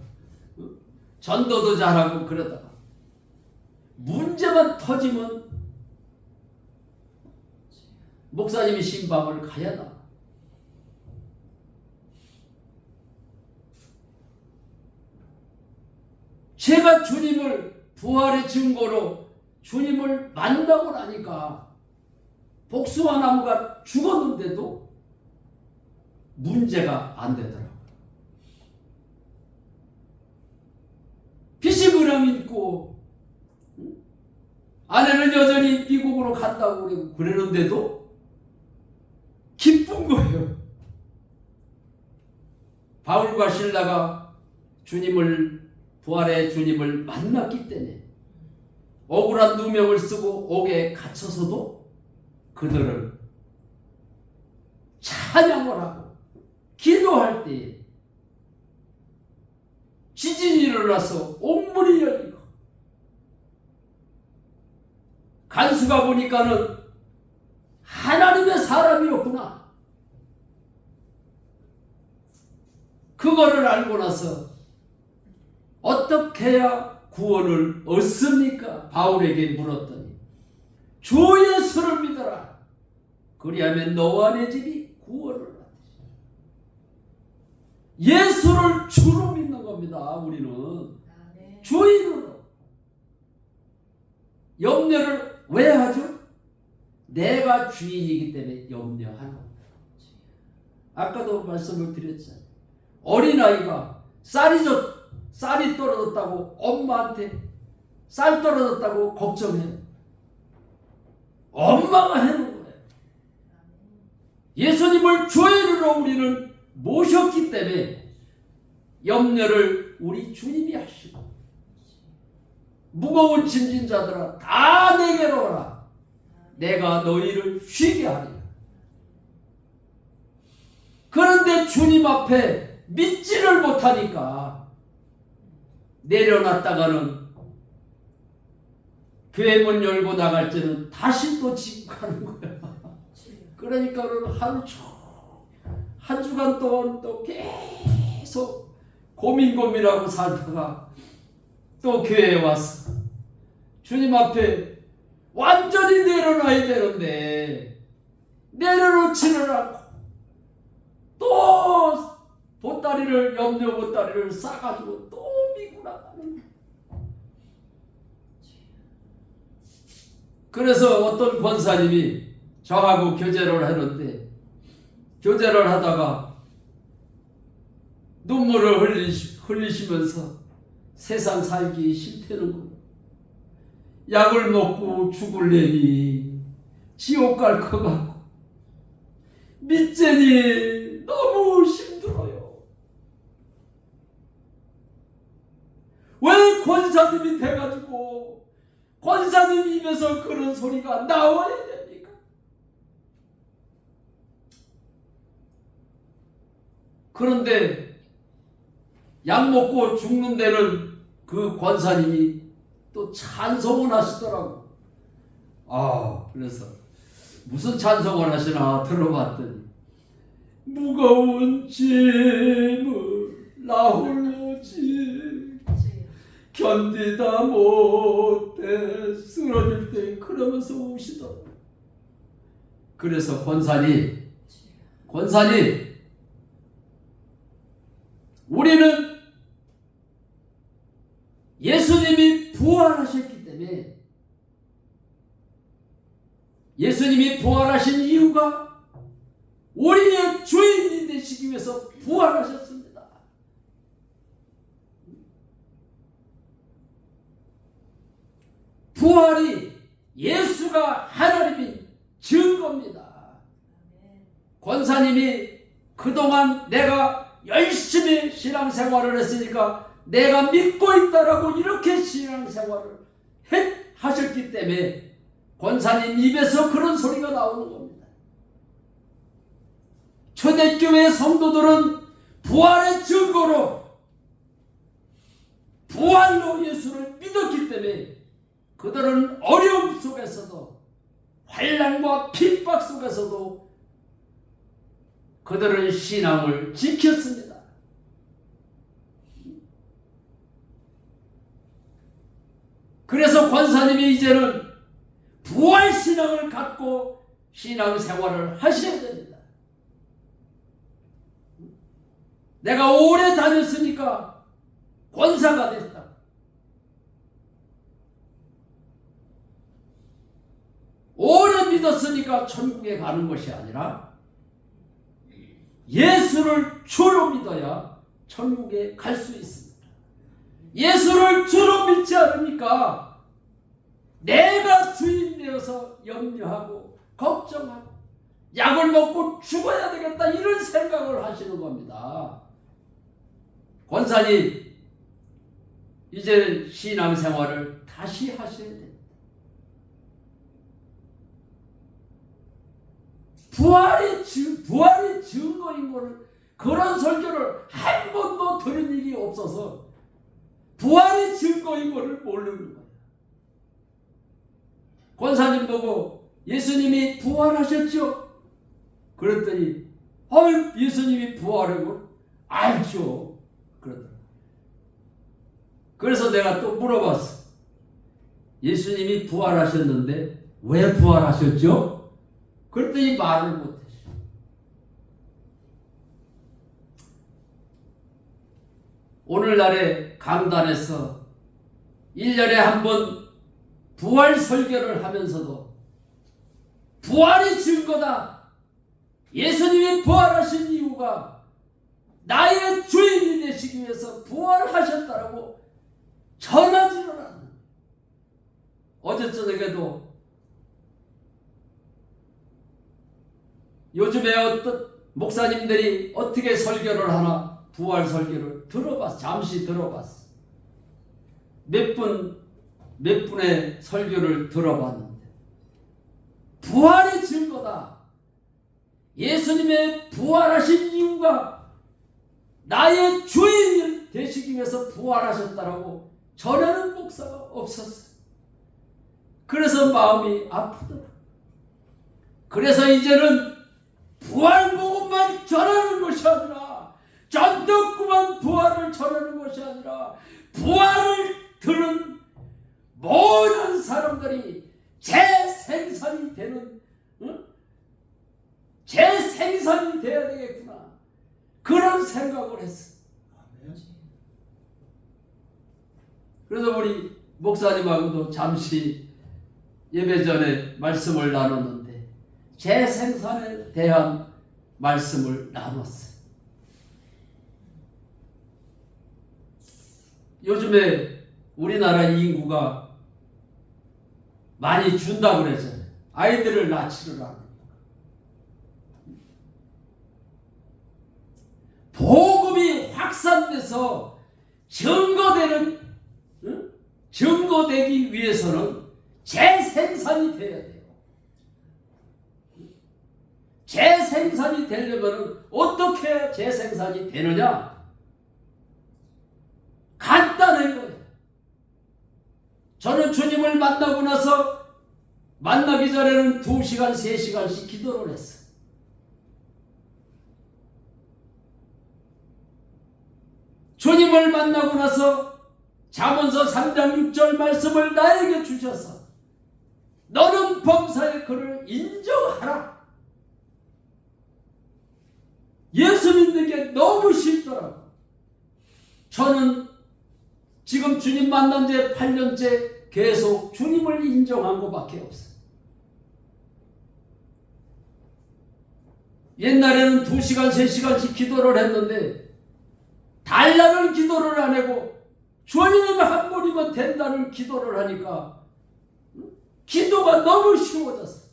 전도도 잘하고 그러다가 문제만 터지면 목사님이 신방을 가야 나. 제가 주님을 부활의 증거로 주님을 만나고 나니까 복숭아 나무가 죽었는데도 문제가 안 되더라고요. 빛이 그럼 있고 아내는 여전히 미국으로 간다고 그러는데도 기쁜 거예요. 바울과 실라가 부활의 주님을 만났기 때문에 억울한 누명을 쓰고 옥에 갇혀서도 그들을 찬양을 하고 기도할 때 지진이 일어나서 옥문이 열리고 간수가 보니까는 하나님의 사람이었구나. 그거를 알고 나서 어떻게 해야 구원을 얻습니까? 바울에게 물었더니 주 예수를 믿어라. 그리하면 너와 내 집이 구원을 받으리라. 예수를 주로 믿는 겁니다. 우리는 주인으로. 염려를 왜 하죠? 내가 주인이기 때문에 염려하는 겁니다. 아까도 말씀을 드렸잖아요. 어린아이가 쌀이 떨어졌다고 엄마한테 쌀 떨어졌다고 걱정해요. 엄마가 해놓은 거예요. 예수님을 주인으로 우리는 모셨기 때문에 염려를 우리 주님이 하시고 무거운 짐진 자들아 다 내게로 오라. 내가 너희를 쉬게 하리라. 그런데 주님 앞에 믿지를 못하니까 내려놨다가는 교회 문 열고 나갈 때는 다시 또 지고 가는 거야. 그러니까는 한 주간 동안 또 계속 고민하고 살다가 또 교회에 왔어. 주님 앞에 완전히 내려놔야 되는데 내려놓지를 않고 또 염려 보따리를 싸가지고 또 미고 나가는 거야. 그래서 어떤 권사님이 저하고 교제를 하는데 교제를 하다가 눈물을 흘리시면서 세상 살기 싫다는 거예요. 약을 먹고 죽을래니 지옥 갈 것 같고 믿자니 너무 힘들어요. 왜 권사님이 돼가지고 권사님 입에서 그런 소리가 나와야 됩니까? 그런데 약 먹고 죽는 데는 그 권사님이 또 찬송을 하시더라고. 그래서 무슨 찬송을 하시나 들어봤더니 무거운 짐을 나 홀로 지 견디다 못해 쓰러질 때 그러면서 우시더라고. 그래서 권사님 우리는 예수님이 부활하셨기 때문에 예수님이 부활하신 이유가 우리의 주인이 되시기 위해서 부활하셨습니다. 부활이 예수가 하나님인 증거입니다. 권사님이 그동안 내가 열심히 신앙생활을 했으니까 내가 믿고 있다라고 이렇게 신앙생활을 하셨기 때문에 권사님 입에서 그런 소리가 나오는 겁니다. 초대교회 성도들은 부활의 증거로 부활로 예수를 믿었기 때문에 그들은 어려움 속에서도 환난과 핍박 속에서도 그들은 신앙을 지켰습니다. 그래서 권사님이 이제는 부활신앙을 갖고 신앙생활을 하셔야 됩니다. 내가 오래 다녔으니까 권사가 됐다. 오래 믿었으니까 천국에 가는 것이 아니라 예수를 주로 믿어야 천국에 갈 수 있습니다. 예수를 주로 믿지 않으니까 내가 주인 되어서 염려하고 걱정하고 약을 먹고 죽어야 되겠다 이런 생각을 하시는 겁니다. 권사님 이제 신앙생활을 다시 하셔야 됩니다. 부활이 증거인 거를 그런 설교를 한 번도 들은 일이 없어서 부활이 증거인 거를 모르는 거예요. 권사님 보고 예수님이 부활하셨죠? 그랬더니 예수님이 부활하고 알죠. 그러더라고요. 그래서 내가 또 물어봤어. 예수님이 부활하셨는데 왜 부활하셨죠? 그랬더니 말을 못했어. 오늘날에 강단에서 1년에 한 번 부활 설교를 하면서도 부활이 증거다. 예수님이 부활하신 이유가 나의 주인이 되시기 위해서 부활하셨다라고 전하지를 않는. 어제 저녁에도 요즘에 어떤 목사님들이 어떻게 설교를 하나 부활 설교를 들어봤어. 잠시 들어봤어. 몇 분의 설교를 들어봤는데 부활이 증거다. 예수님의 부활하신 이유가 나의 주인이 되시기 위해서 부활하셨다라고 전하는 목사가 없었어. 그래서 마음이 아프더라. 그래서 이제는 부활 복음만 전하는 것이 아니라 전덕구만 부활을 전하는 것이 아니라 부활을 들은 모든 사람들이 재생산이 되는 재생산이 되어야 되겠구나 그런 생각을 했어. 그래서 우리 목사님하고도 잠시 예배 전에 말씀을 나눴는데 재생산에 대한 말씀을 나눴어요. 요즘에 우리나라 인구가 많이 준다고 그러잖아요. 아이들을 낳지를 않으니까. 복음이 확산돼서 증거되기 위해서는 재생산이 돼야 돼요. 재생산이 되려면 어떻게 재생산이 되느냐? 간단한 거예요. 저는 주님을 만나고 나서 만나기 전에는 2시간, 3시간씩 기도를 했어요. 주님을 만나고 나서 잠언서 3장 6절 말씀을 나에게 주셔서 너는 범사의 그를 인정하라. 예수 믿는 게 너무 쉽더라고요. 저는 지금 주님 만난 지 8년째 계속 주님을 인정한 것밖에 없어요. 옛날에는 2시간, 3시간씩 기도를 했는데 달라는 기도를 안 하고 주님 한 분이면 된다는 기도를 하니까 기도가 너무 쉬워졌어.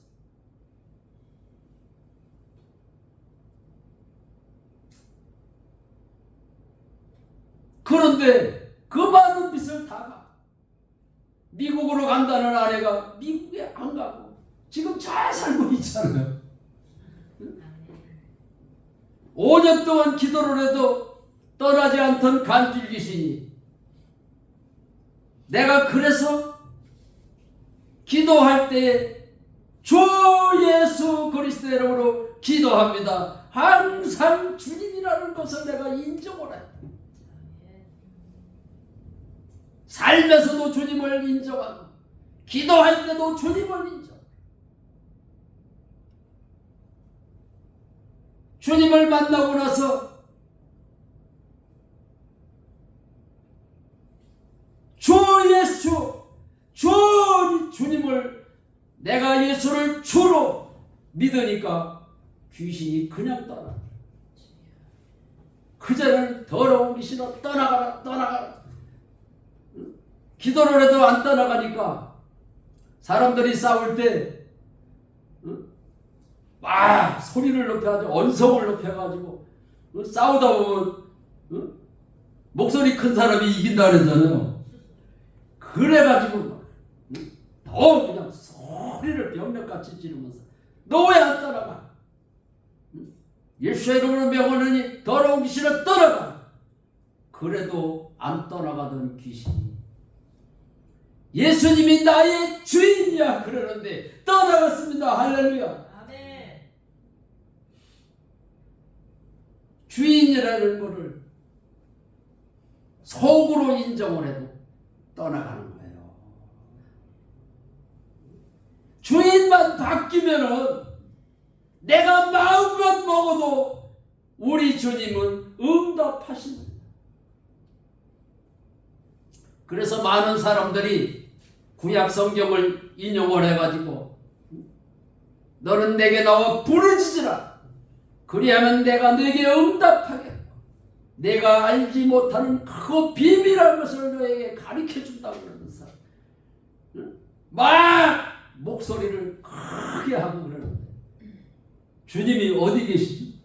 그런데 그 많은 빚을 다 가. 미국으로 간다는 아내가 미국에 안 가고 지금 잘 살고 있잖아요. 5년 동안 기도를 해도 떠나지 않던 간질 귀신이, 내가 그래서 기도할 때 주 예수 그리스도 이름으로 기도합니다. 항상 주님이라는 것을 내가 인정을 해. 삶에서도 주님을 인정하고 기도할 때도 주님을 인정. 주님을 만나고 나서 주 예수, 주님을, 내가 예수를 주로 믿으니까 귀신이 그냥 떠나. 그제는 더러운 귀신아 떠나가라, 떠나가라. 기도를 해도 안 떠나가니까 사람들이 싸울 때 막 소리를 높여가지고 언성을 높여가지고 싸우다 보면 목소리 큰 사람이 이긴다 그랬잖아요. 그래가지고 더 그냥 소리를 병력같이 지르면서 너 왜 안 떠나가? 예수의 이름으로 명하느니 더러운 귀신을 떠나가. 그래도 안 떠나가던 귀신이 예수님이 나의 주인이야 그러는데 떠나갔습니다. 할렐루야. 아멘. 주인이라는 것을 속으로 인정을 해도 떠나가는 거예요. 주인만 바뀌면은 내가 마음만 먹어도 우리 주님은 응답하십니다. 그래서 많은 사람들이 구약 성경을 인용을 해가지고 너는 내게 나와 부르짖으라. 그리하면 내가 내게 응답하겠고 내가 알지 못하는 그 비밀한 것을 너에게 가르쳐준다고 그러면서 막 목소리를 크게 하고 그러는데 주님이 어디 계시지?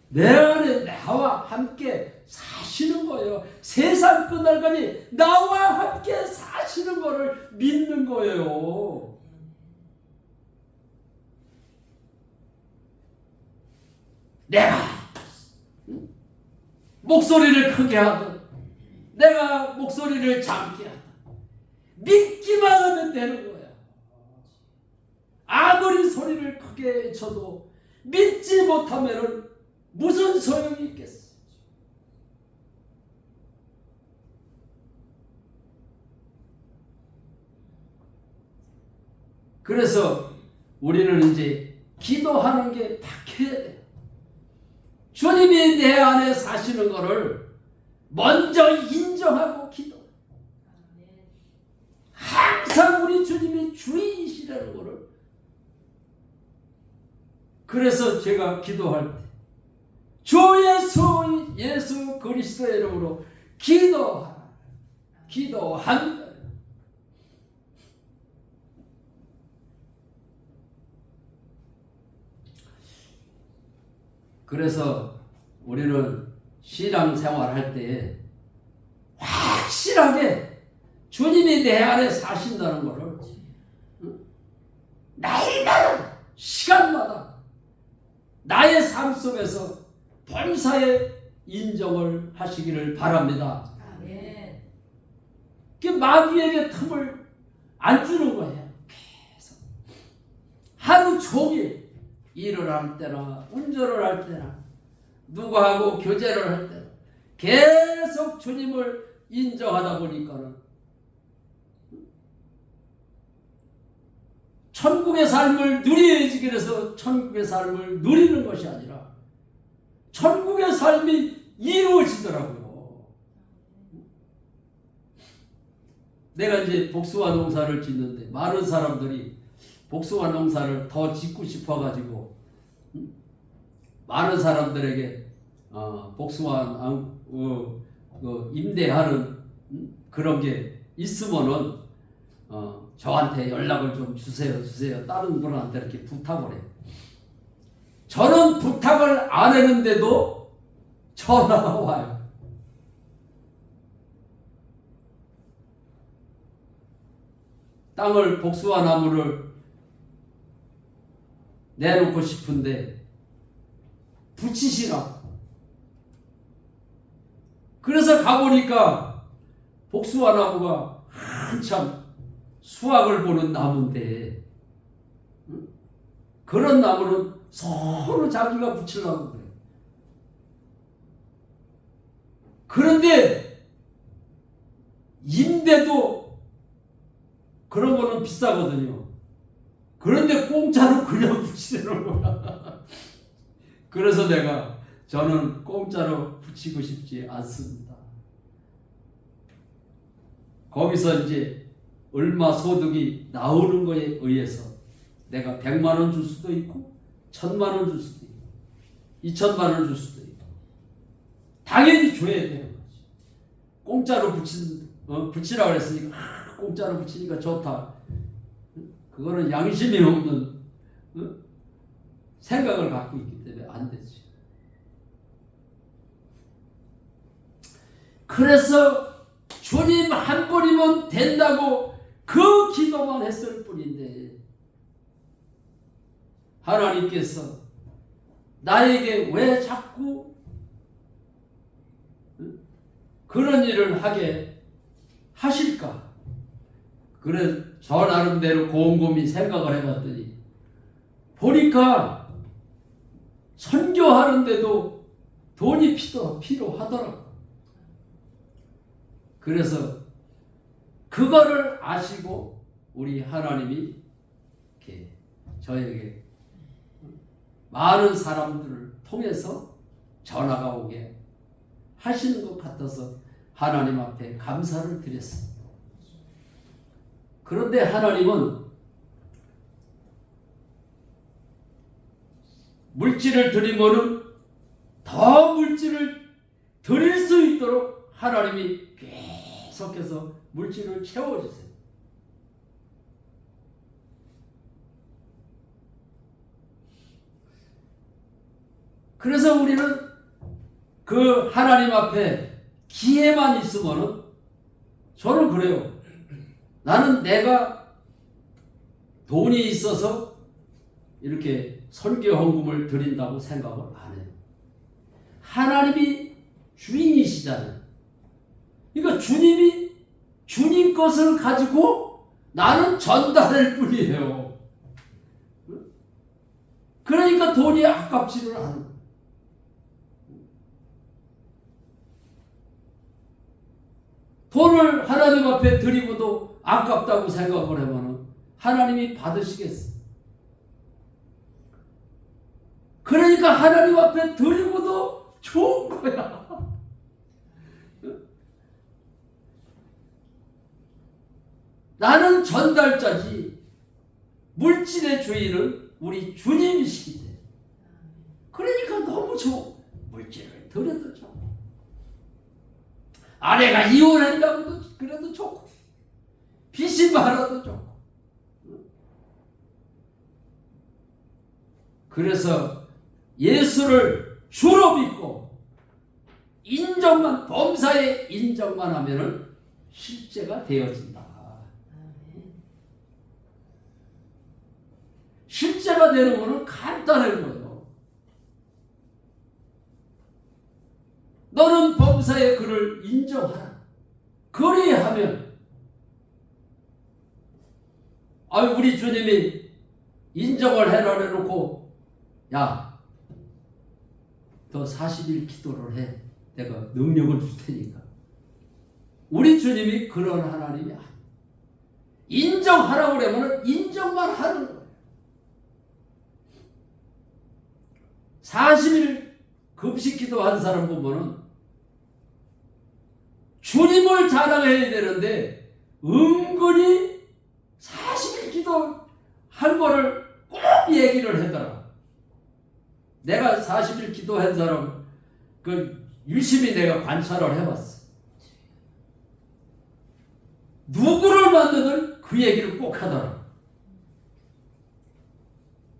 내 안에 나와 함께 사시는 거예요. 세상 끝날까지 나와 함께 사시는 거를 믿는 거예요. 내가 목소리를 크게 하든 내가 목소리를 작게 하든 믿기만 하면 되는 거야. 아무리 소리를 크게 외쳐도 믿지 못하면 무슨 소용이 있겠어. 그래서 우리는 이제 기도하는 게 바뀌어야 돼. 주님이 내 안에 사시는 것을 먼저 인정하고 기도. 항상 우리 주님이 주인이시라는 것을. 그래서 제가 기도할 때 주 예수 그리스도의 이름으로 기도한다. 그래서 우리는 신앙생활 할 때 확실하게 주님이 내 안에 사신다는 것을 날마다 시간마다 나의 삶 속에서 범사에 인정을 하시기를 바랍니다. 그 마귀에게 틈을 안 주는 거예요. 계속 하루 종일 일을 할 때나 운전을 할 때나 누구하고 교제를 할 때나 계속 주님을 인정하다 보니까는 천국의 삶을 누려야지. 그래서 천국의 삶을 누리는 것이 아니라 천국의 삶이 이루어지더라고요. 내가 이제 복숭아 농사를 짓는데 많은 사람들이 복숭아 농사를 더 짓고 싶어가지고 많은 사람들에게 복숭아 임대하는 그런 게 있으면은 저한테 연락을 좀 주세요. 다른 분한테 이렇게 부탁을 해요. 저는 부탁을 안 했는데도 전화가 와요. 땅을 복숭아 나무를 내놓고 싶은데 붙이시라고. 그래서 가보니까 복숭아 나무가 한참 수확을 보는 나무인데, 그런 나무는 서로 자기가 붙이려고 그래요. 그런데 임대도 그런 거는 비싸거든요. 그런데 공짜로 그냥 붙이는 거야. 그래서 저는 공짜로 붙이고 싶지 않습니다. 거기서 이제 얼마 소득이 나오는 거에 의해서 내가 100만 원 줄 수도 있고 1000만 원 줄 수도 있고 2000만 원 줄 수도 있고 당연히 줘야 되는 거지. 공짜로 붙이라고 그랬으니까 공짜로 붙이니까 좋다. 그거는 양심이 없는 생각을 갖고 있기 때문에 안 되지. 그래서 주님 한 분이면 된다고 그 기도만 했을 뿐인데, 하나님께서 나에게 왜 자꾸 그런 일을 하게 하실까? 그래 저 나름대로 곰곰이 생각을 해봤더니 보니까 선교하는데도 돈이 필요하더라고. 그래서 그거를 아시고 우리 하나님이 이렇게 저에게 많은 사람들을 통해서 전화가 오게 하시는 것 같아서 하나님 앞에 감사를 드렸습니다. 그런데 하나님은 물질을 드리면은 더 물질을 드릴 수 있도록 하나님이 계속해서 물질을 채워주세요. 그래서 우리는 그 하나님 앞에 기회만 있으면은, 저는 그래요. 나는 내가 돈이 있어서 이렇게 선교 헌금을 드린다고 생각을 안 해요. 하나님이 주인이시잖아요. 그러니까 주님이 주님 것을 가지고 나는 전달할 뿐이에요. 그러니까 돈이 아깝지를 않아요. 돈을 하나님 앞에 드리고도 아깝다고 생각을 하면 하나님이 받으시겠어요. 그러니까 하나님 앞에 드리고도 좋은 거야. 나는 전달자지 물질의 주인은 우리 주님이시기 때문에, 그러니까 너무 좋아. 물질을 드려도 좋고, 아내가 이혼한다고도 그래도 좋고, 빚이 많아도 좋고. 그래서 예수를 주로 믿고 인정만, 범사에 인정만 하면은 실제가 되어진다. 실제가 되는 것은 간단한 거예요. 너는 범사에 그를 인정하라. 그리하면 우리 주님이 인정을 해라 해놓고, 야, 너 40일 기도를 해. 내가 능력을 줄 테니까. 우리 주님이 그런 하나님이 아니야. 인정하라고 그러면 인정만 하는 거예요. 40일 금식 기도한 사람 보면은 주님을 자랑해야 되는데 은근히 40일 기도한 거를 꼭 얘기를 하더라. 내가 40일 기도한 사람 유심히 내가 관찰을 해봤어. 누구를 만나든 그 얘기를 꼭 하더라.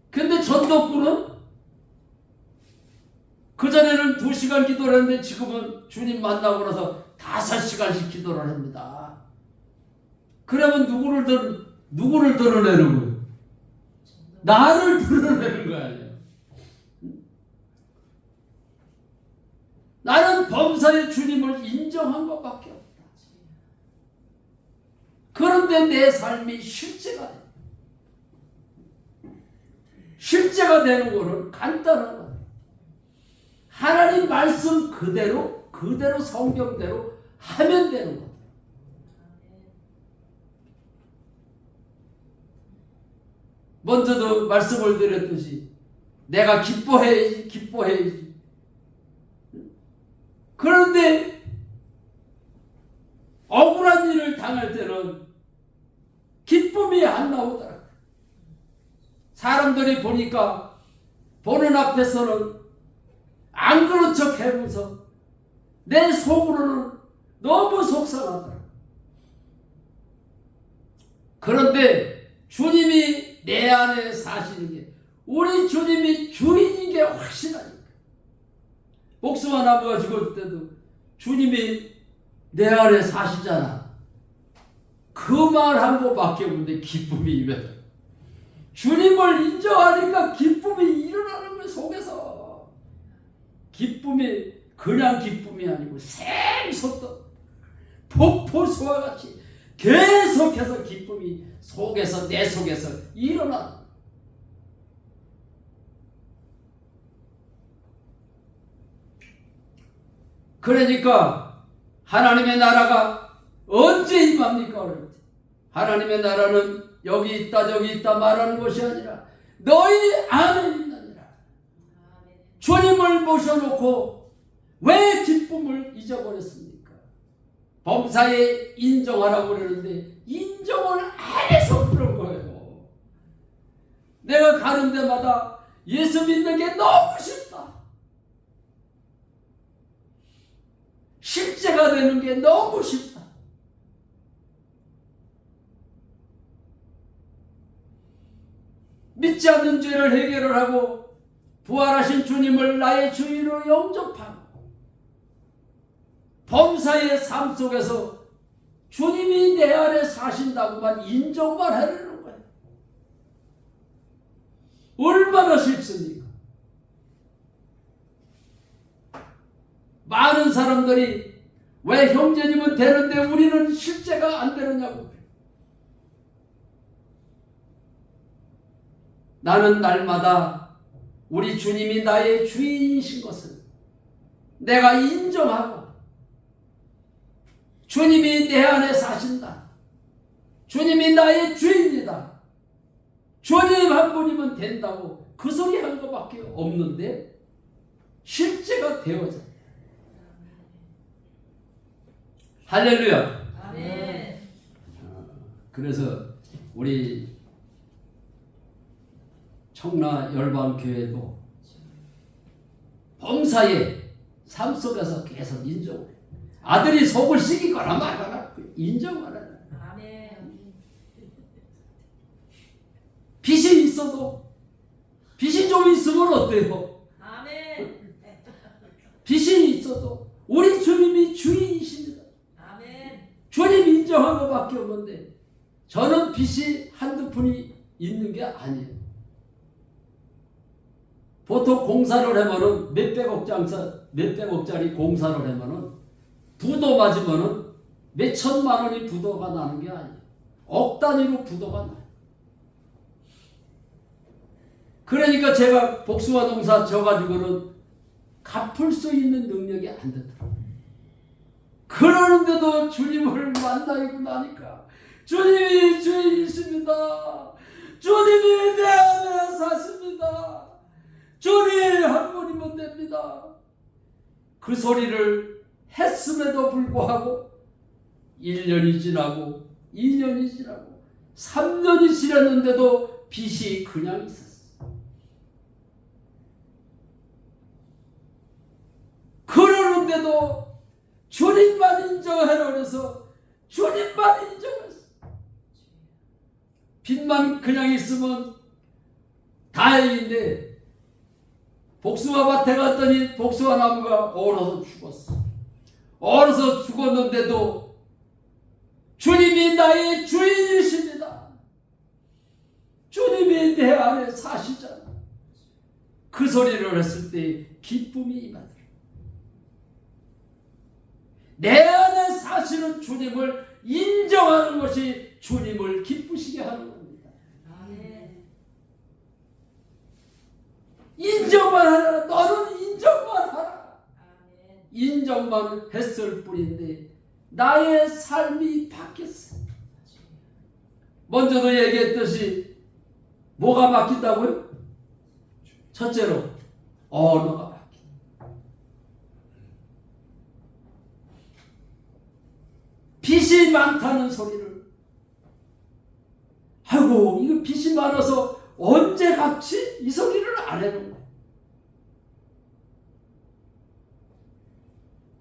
근데 전덕구는 그전에는 2시간 기도를 했는데 지금은 주님 만나고 나서 5시간씩 기도를 합니다. 그러면 누구를 드러내는 거예요? 나를 드러내는 거 아니에요. 나는 범사의 주님을 인정한 것밖에 없다. 그런데 내 삶이 실제가 돼. 실제가 되는 거는 간단한 거예요. 하나님 말씀 그대로 성경대로 하면 되는 거예요. 먼저도 말씀을 드렸듯이 내가 기뻐해야지. 그런데 억울한 일을 당할 때는 기쁨이 안 나오더라. 사람들이 보니까 보는 앞에서는 안 그런 척 해면서 내 속으로는 너무 속상하더라. 그런데 주님이 내 안에 사시는 게, 우리 주님이 주인인 게 확실하니까. 복숭아 나무가 죽을 때도 주님이 내 안에 사시잖아. 그 말 한 번밖에 없는데 기쁨이 입에 들어. 주님을 인정하니까 기쁨이 일어나는 거야, 속에서. 기쁨이 그냥 기쁨이 아니고 샘솟던 폭포수와 같이 계속해서 기쁨이 속에서, 내 속에서 일어나. 그러니까 하나님의 나라가 언제 임합니까? 하나님의 나라는 여기 있다 저기 있다 말하는 것이 아니라 너희 안에 있느니라. 주님을 모셔놓고 왜 기쁨을 잊어버렸습니까? 범사에 인정하라고 그러는데 인정을 안 해서 그런 거예요. 내가 가는 데마다 예수 믿는 게 너무 쉽다. 실제가 되는 게 너무 쉽다. 믿지 않는 죄를 해결을 하고 부활하신 주님을 나의 주인으로 영접하고 범사의 삶 속에서 주님이 내 안에 사신다고만 인정만 하려는 거예요. 얼마나 쉽습니까? 많은 사람들이 왜 형제님은 되는데 우리는 실제가 안 되느냐고. 나는 날마다 우리 주님이 나의 주인이신 것을 내가 인정하고 주님이 내 안에 사신다. 주님이 나의 주인이다. 주님 한 분이면 된다고 그 소리 한 것밖에 없는데 실제가 되어져. 할렐루야. 아멘. 그래서 우리 청라 열방교회도 범사의 삶 속에서 계속 인정을 해. 아들이 속을 시키거나 말거나 인정을 해. 아멘. 빚이 있어도 빚이 좀 있으면 어때요? 아멘. 빚이 있어도 우리 주님이 주인이십니다. 아멘. 주님 인정한 것밖에 없는데 저는 빚이 한두 푼이 있는 게 아니에요. 보통 공사를 하면은 몇백억짜리 공사를 하면은 부도 맞으면은 몇 천만 원이 부도가 나는 게 아니에요. 억 단위로 부도가 나요. 그러니까 제가 복숭아 농사 져가지고는 갚을 수 있는 능력이 안 되더라고요. 그러는데도 주님을 만나고 나니까 주님이 주인이십니다. 주님이 내 안에 사십니다. 주님 한 분이면 됩니다. 그 소리를 했음에도 불구하고 1년이 지나고 2년이 지나고 3년이 지났는데도 빚이 그냥 있었어요. 그러는데도 주님만 인정하라 그래서 주님만 인정했어요. 빛만 그냥 있으면 다행인데 복숭아 밭에 갔더니 복숭아 나무가 얼어서 죽었어. 얼어서 죽었는데도 주님이 나의 주인이십니다. 주님이 내 안에 사시잖아. 그 소리를 했을 때 기쁨이 임하더라. 내 안에 사시는 주님을 인정하는 것이 주님을 기쁘시게 하는 겁니다. 아멘. 인정만 하라. 너는 인정만 하라. 아멘. 인정만 했을 뿐인데 나의 삶이 바뀌었어. 먼저도 얘기했듯이 뭐가 바뀐다고요? 첫째로 언어가 바뀐다. 빚이 많다는 소리를, 아이고 이거 빚이 많아서 언제 갚지? 이 소리를 안 해는 거야.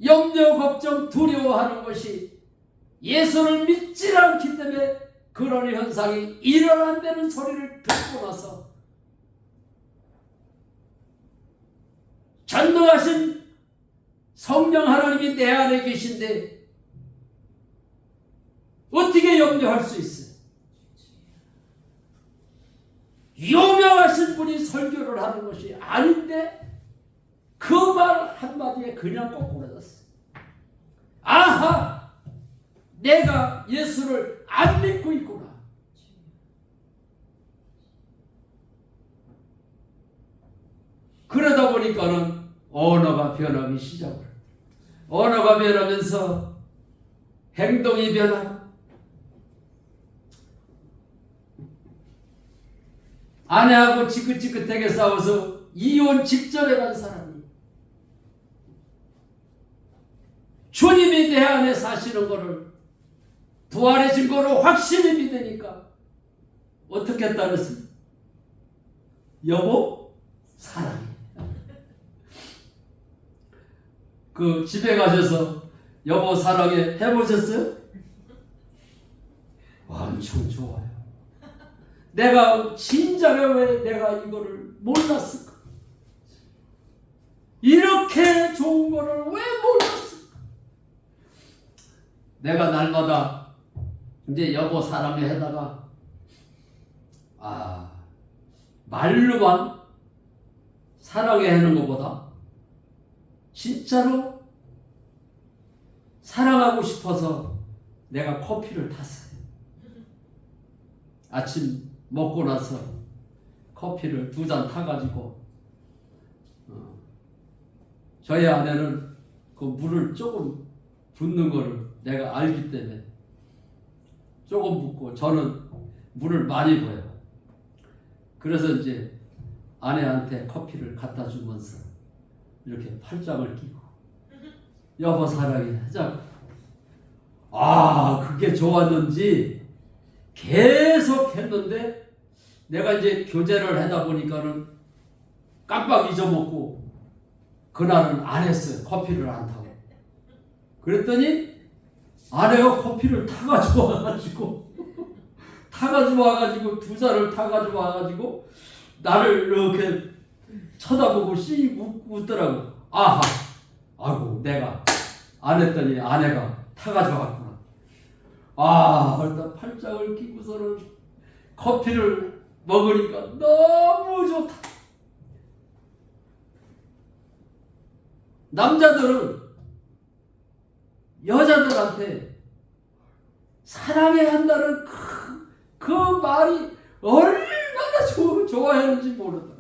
염려, 걱정, 두려워하는 것이 예수를 믿지 않기 때문에 그런 현상이 일어난다는 소리를 듣고 나서 전능하신 성령 하나님이 내 안에 계신데 어떻게 염려할 수 있어요? 유명하신 분이 설교를 하는 것이 아닌데 그 말 한마디에 그냥 거꾸로졌어. 아하! 내가 예수를 안 믿고 있구나. 그러다 보니까는 언어가 변하기 시작을 해. 언어가 변하면서 행동이 변하고 아내하고 지긋지긋하게 싸워서 이혼 직전에 간 사람이 주님이 내 안에 사시는 것을 부활의 증거로 확실히 믿으니까 어떻게 했다랬습니까? 여보 사랑해. 그 집에 가셔서 여보 사랑해 해보셨어요? 엄청 좋아요. 내가 진작에 왜 내가 이거를 몰랐을까? 이렇게 좋은 거를 왜 몰랐을까? 내가 날마다 이제 여보 사랑해 해다가 말로만 사랑해 하는 것보다 진짜로 사랑하고 싶어서 내가 커피를 탔어요. 아침 먹고 나서 커피를 2잔 타가지고 저희 아내는 그 물을 조금 붓는 거를 내가 알기 때문에 조금 붓고 저는 물을 많이 부어요. 그래서 이제 아내한테 커피를 갖다 주면서 이렇게 팔짱을 끼고 여보 사랑해 하자고. 그게 좋았는지 계속 했는데 내가 이제 교제를 하다 보니까는 깜빡 잊어먹고 그날은 안 했어요. 커피를 안 타고. 그랬더니 아내가 커피를 타가지고 와가지고 2잔을 타가지고 와가지고 나를 이렇게 쳐다보고 씩 웃더라고. 아이고 내가 안 했더니 아내가 타가지고 왔구나. 일단 팔짱을 끼고서는 커피를 먹으니까 너무 좋다. 남자들은 여자들한테 사랑해야 한다는 그 말이 얼마나 좋아하는지 모르더라.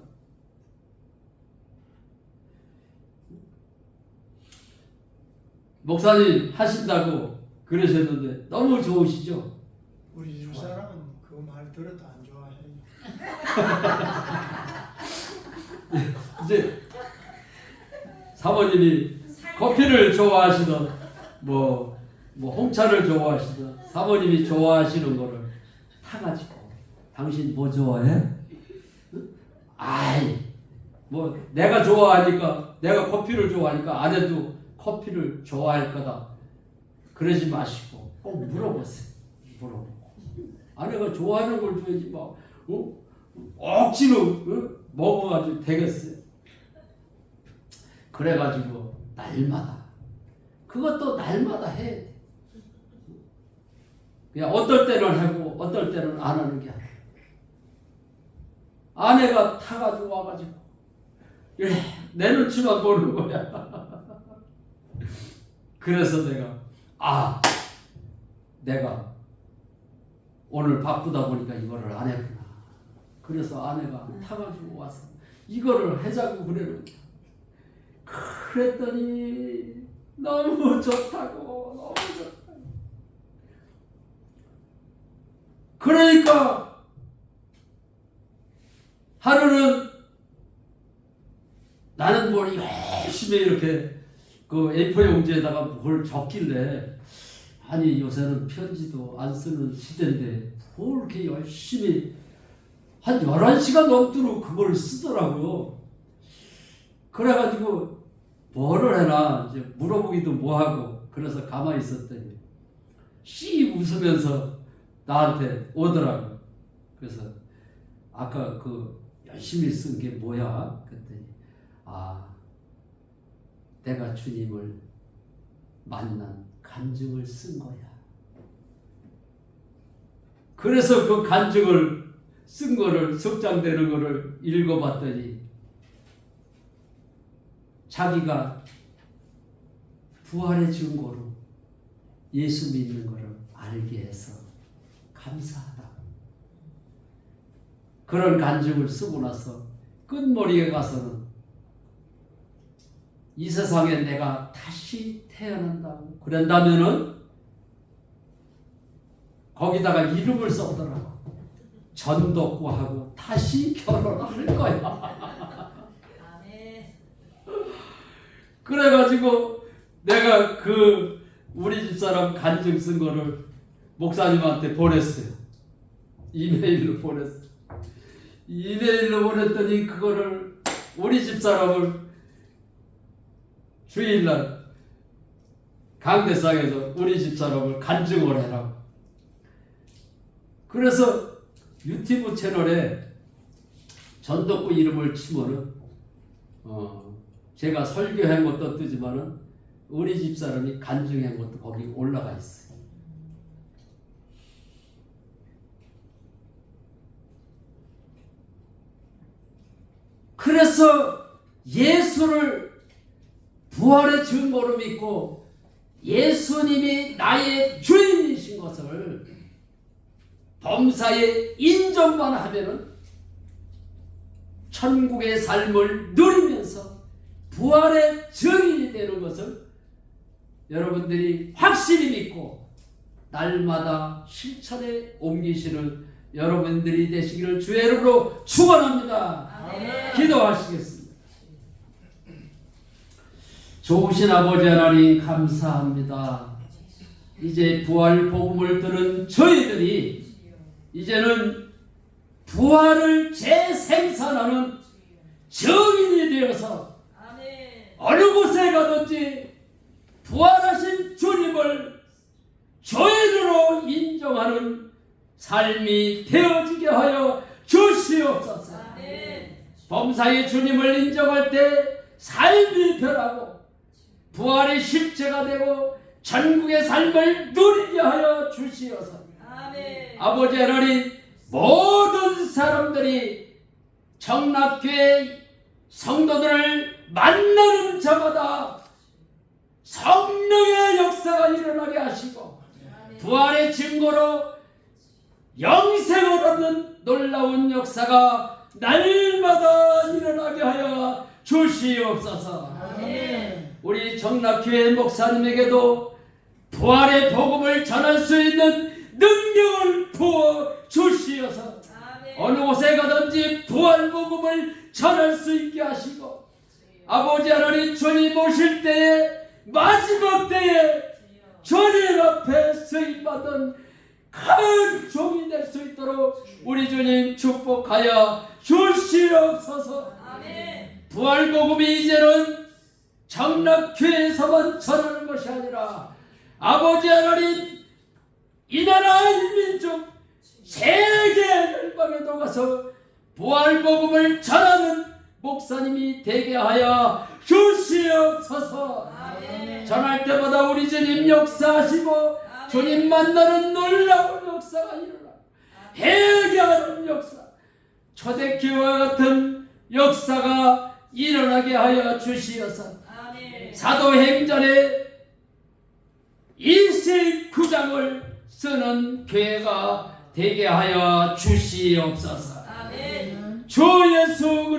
목사님 하신다고 그러셨는데 너무 좋으시죠? 우리 집 사람은 그 말 들어도 안 좋아해요. 이제 사모님이 커피를 좋아하시던 뭐 홍차를 좋아하시던 사모님이 좋아하시는 거를 타가지고 당신 뭐 좋아해? 뭐 내가 좋아하니까 내가 커피를 좋아하니까 아내도 커피를 좋아할 거다. 그러지 마시고 꼭 물어보세요. 물어보고 아내가 좋아하는 걸 줘야지 막 억지로 먹어가지고 되겠어요. 그래가지고 날마다 그것도 날마다 해야 돼. 그냥 어떨 때는 하고 어떨 때는 안 하는 게 아니야. 아내가 타가지고 와가지고 이래 내 눈치만 보는 거야. 그래서 내가 오늘 바쁘다 보니까 이거를 안 했구나. 그래서 아내가 타가지고 와서 이거를 하자고 그러는 거야. 그랬더니 너무 좋다고 너무 좋다고. 그러니까 하루는 나는 뭘 열심히 이렇게 그 A4 용지에다가 뭘 적길래 아니 요새는 편지도 안 쓰는 시대인데 뭘 이렇게 열심히 한 11시간 넘도록 그걸 쓰더라고요. 그래가지고 뭐를 해나 이제 물어보기도 뭐하고 그래서 가만히 있었더니 씩 웃으면서 나한테 오더라고요. 그래서 아까 그 열심히 쓴 게 뭐야? 그랬더니 내가 주님을 만난 간증을 쓴 거야. 그래서 그 간증을 쓴 거를 석장되는 거를 읽어봤더니 자기가 부활의 증거로 예수 믿는 거를 알게 해서 감사하다. 그런 간증을 쓰고 나서 끝머리에 가서는 이 세상에 내가 다시 태어난다고 그런다면은 거기다가 이름을 써더라고. 전덕구하고 다시 결혼할 거야. 아멘. 그래가지고 내가 그 우리 집사람 간증 쓴 거를 목사님한테 보냈어요. 이메일로 보냈어요. 이메일로 보냈더니 그거를 우리 집사람을 주일날 강대상에서 우리 집사람을 간증을 해라고. 그래서 유튜브 채널에 전덕구 이름을 치면은 제가 설교한 것도 뜨지만은 우리 집사람이 간증한 것도 거기 올라가 있어요. 그래서 예수를 부활의 증거로 믿고 예수님이 나의 주인이신 것을 범사에 인정만 하면은 천국의 삶을 누리면서 부활의 증인이 되는 것을 여러분들이 확실히 믿고 날마다 실천에 옮기시는 여러분들이 되시기를 주의 이름으로 축원합니다. 아멘. 기도하시겠습니다. 좋으신 아버지 하나님 감사합니다. 이제 부활 복음을 들은 저희들이 이제는 부활을 재생산하는 증인이 되어서 아멘. 어느 곳에 가든지 부활하신 주님을 죄인으로 인정하는 삶이 되어지게 하여 주시옵소서. 아멘. 범사의 주님을 인정할 때 삶이 변하고 부활의 실체가 되고 전국의 삶을 누리게 하여 주시옵소서. 아멘. 아버지 하나님, 모든 사람들이 정락교회 성도들을 만나는 자마다 성령의 역사가 일어나게 하시고 부활의 증거로 영생을 얻는 놀라운 역사가 날마다 일어나게 하여 주시옵소서. 아멘. 우리 정락교회 목사님에게도 부활의 복음을 전할 수 있는 능력을 부어 주시어서 아멘. 어느 곳에 가든지 부활 복음을 전할 수 있게 하시고 아버지 하나님 주님 오실 때에 마지막 때에 주님 앞에 쓰임받은 큰 종이 될 수 있도록 우리 주님 축복하여 주시옵소서. 아멘. 부활 복음이 이제는 정락교회에서만 전하는 것이 아니라 아버지 하나님 이 나라 이 민족 세계 열방에도 가서 부활복음을 전하는 목사님이 되게 하여 주시옵소서. 아멘. 전할 때마다 우리 주님 역사하시고 주님 만나는 놀라운 역사가 일어나 회개하는 역사, 초대교회와 같은 역사가 일어나게 하여 주시어서 아멘. 사도행전의 29장을 쓰는 교회가 되게 하여 주시옵소서. 아멘. 주 예수 그리스도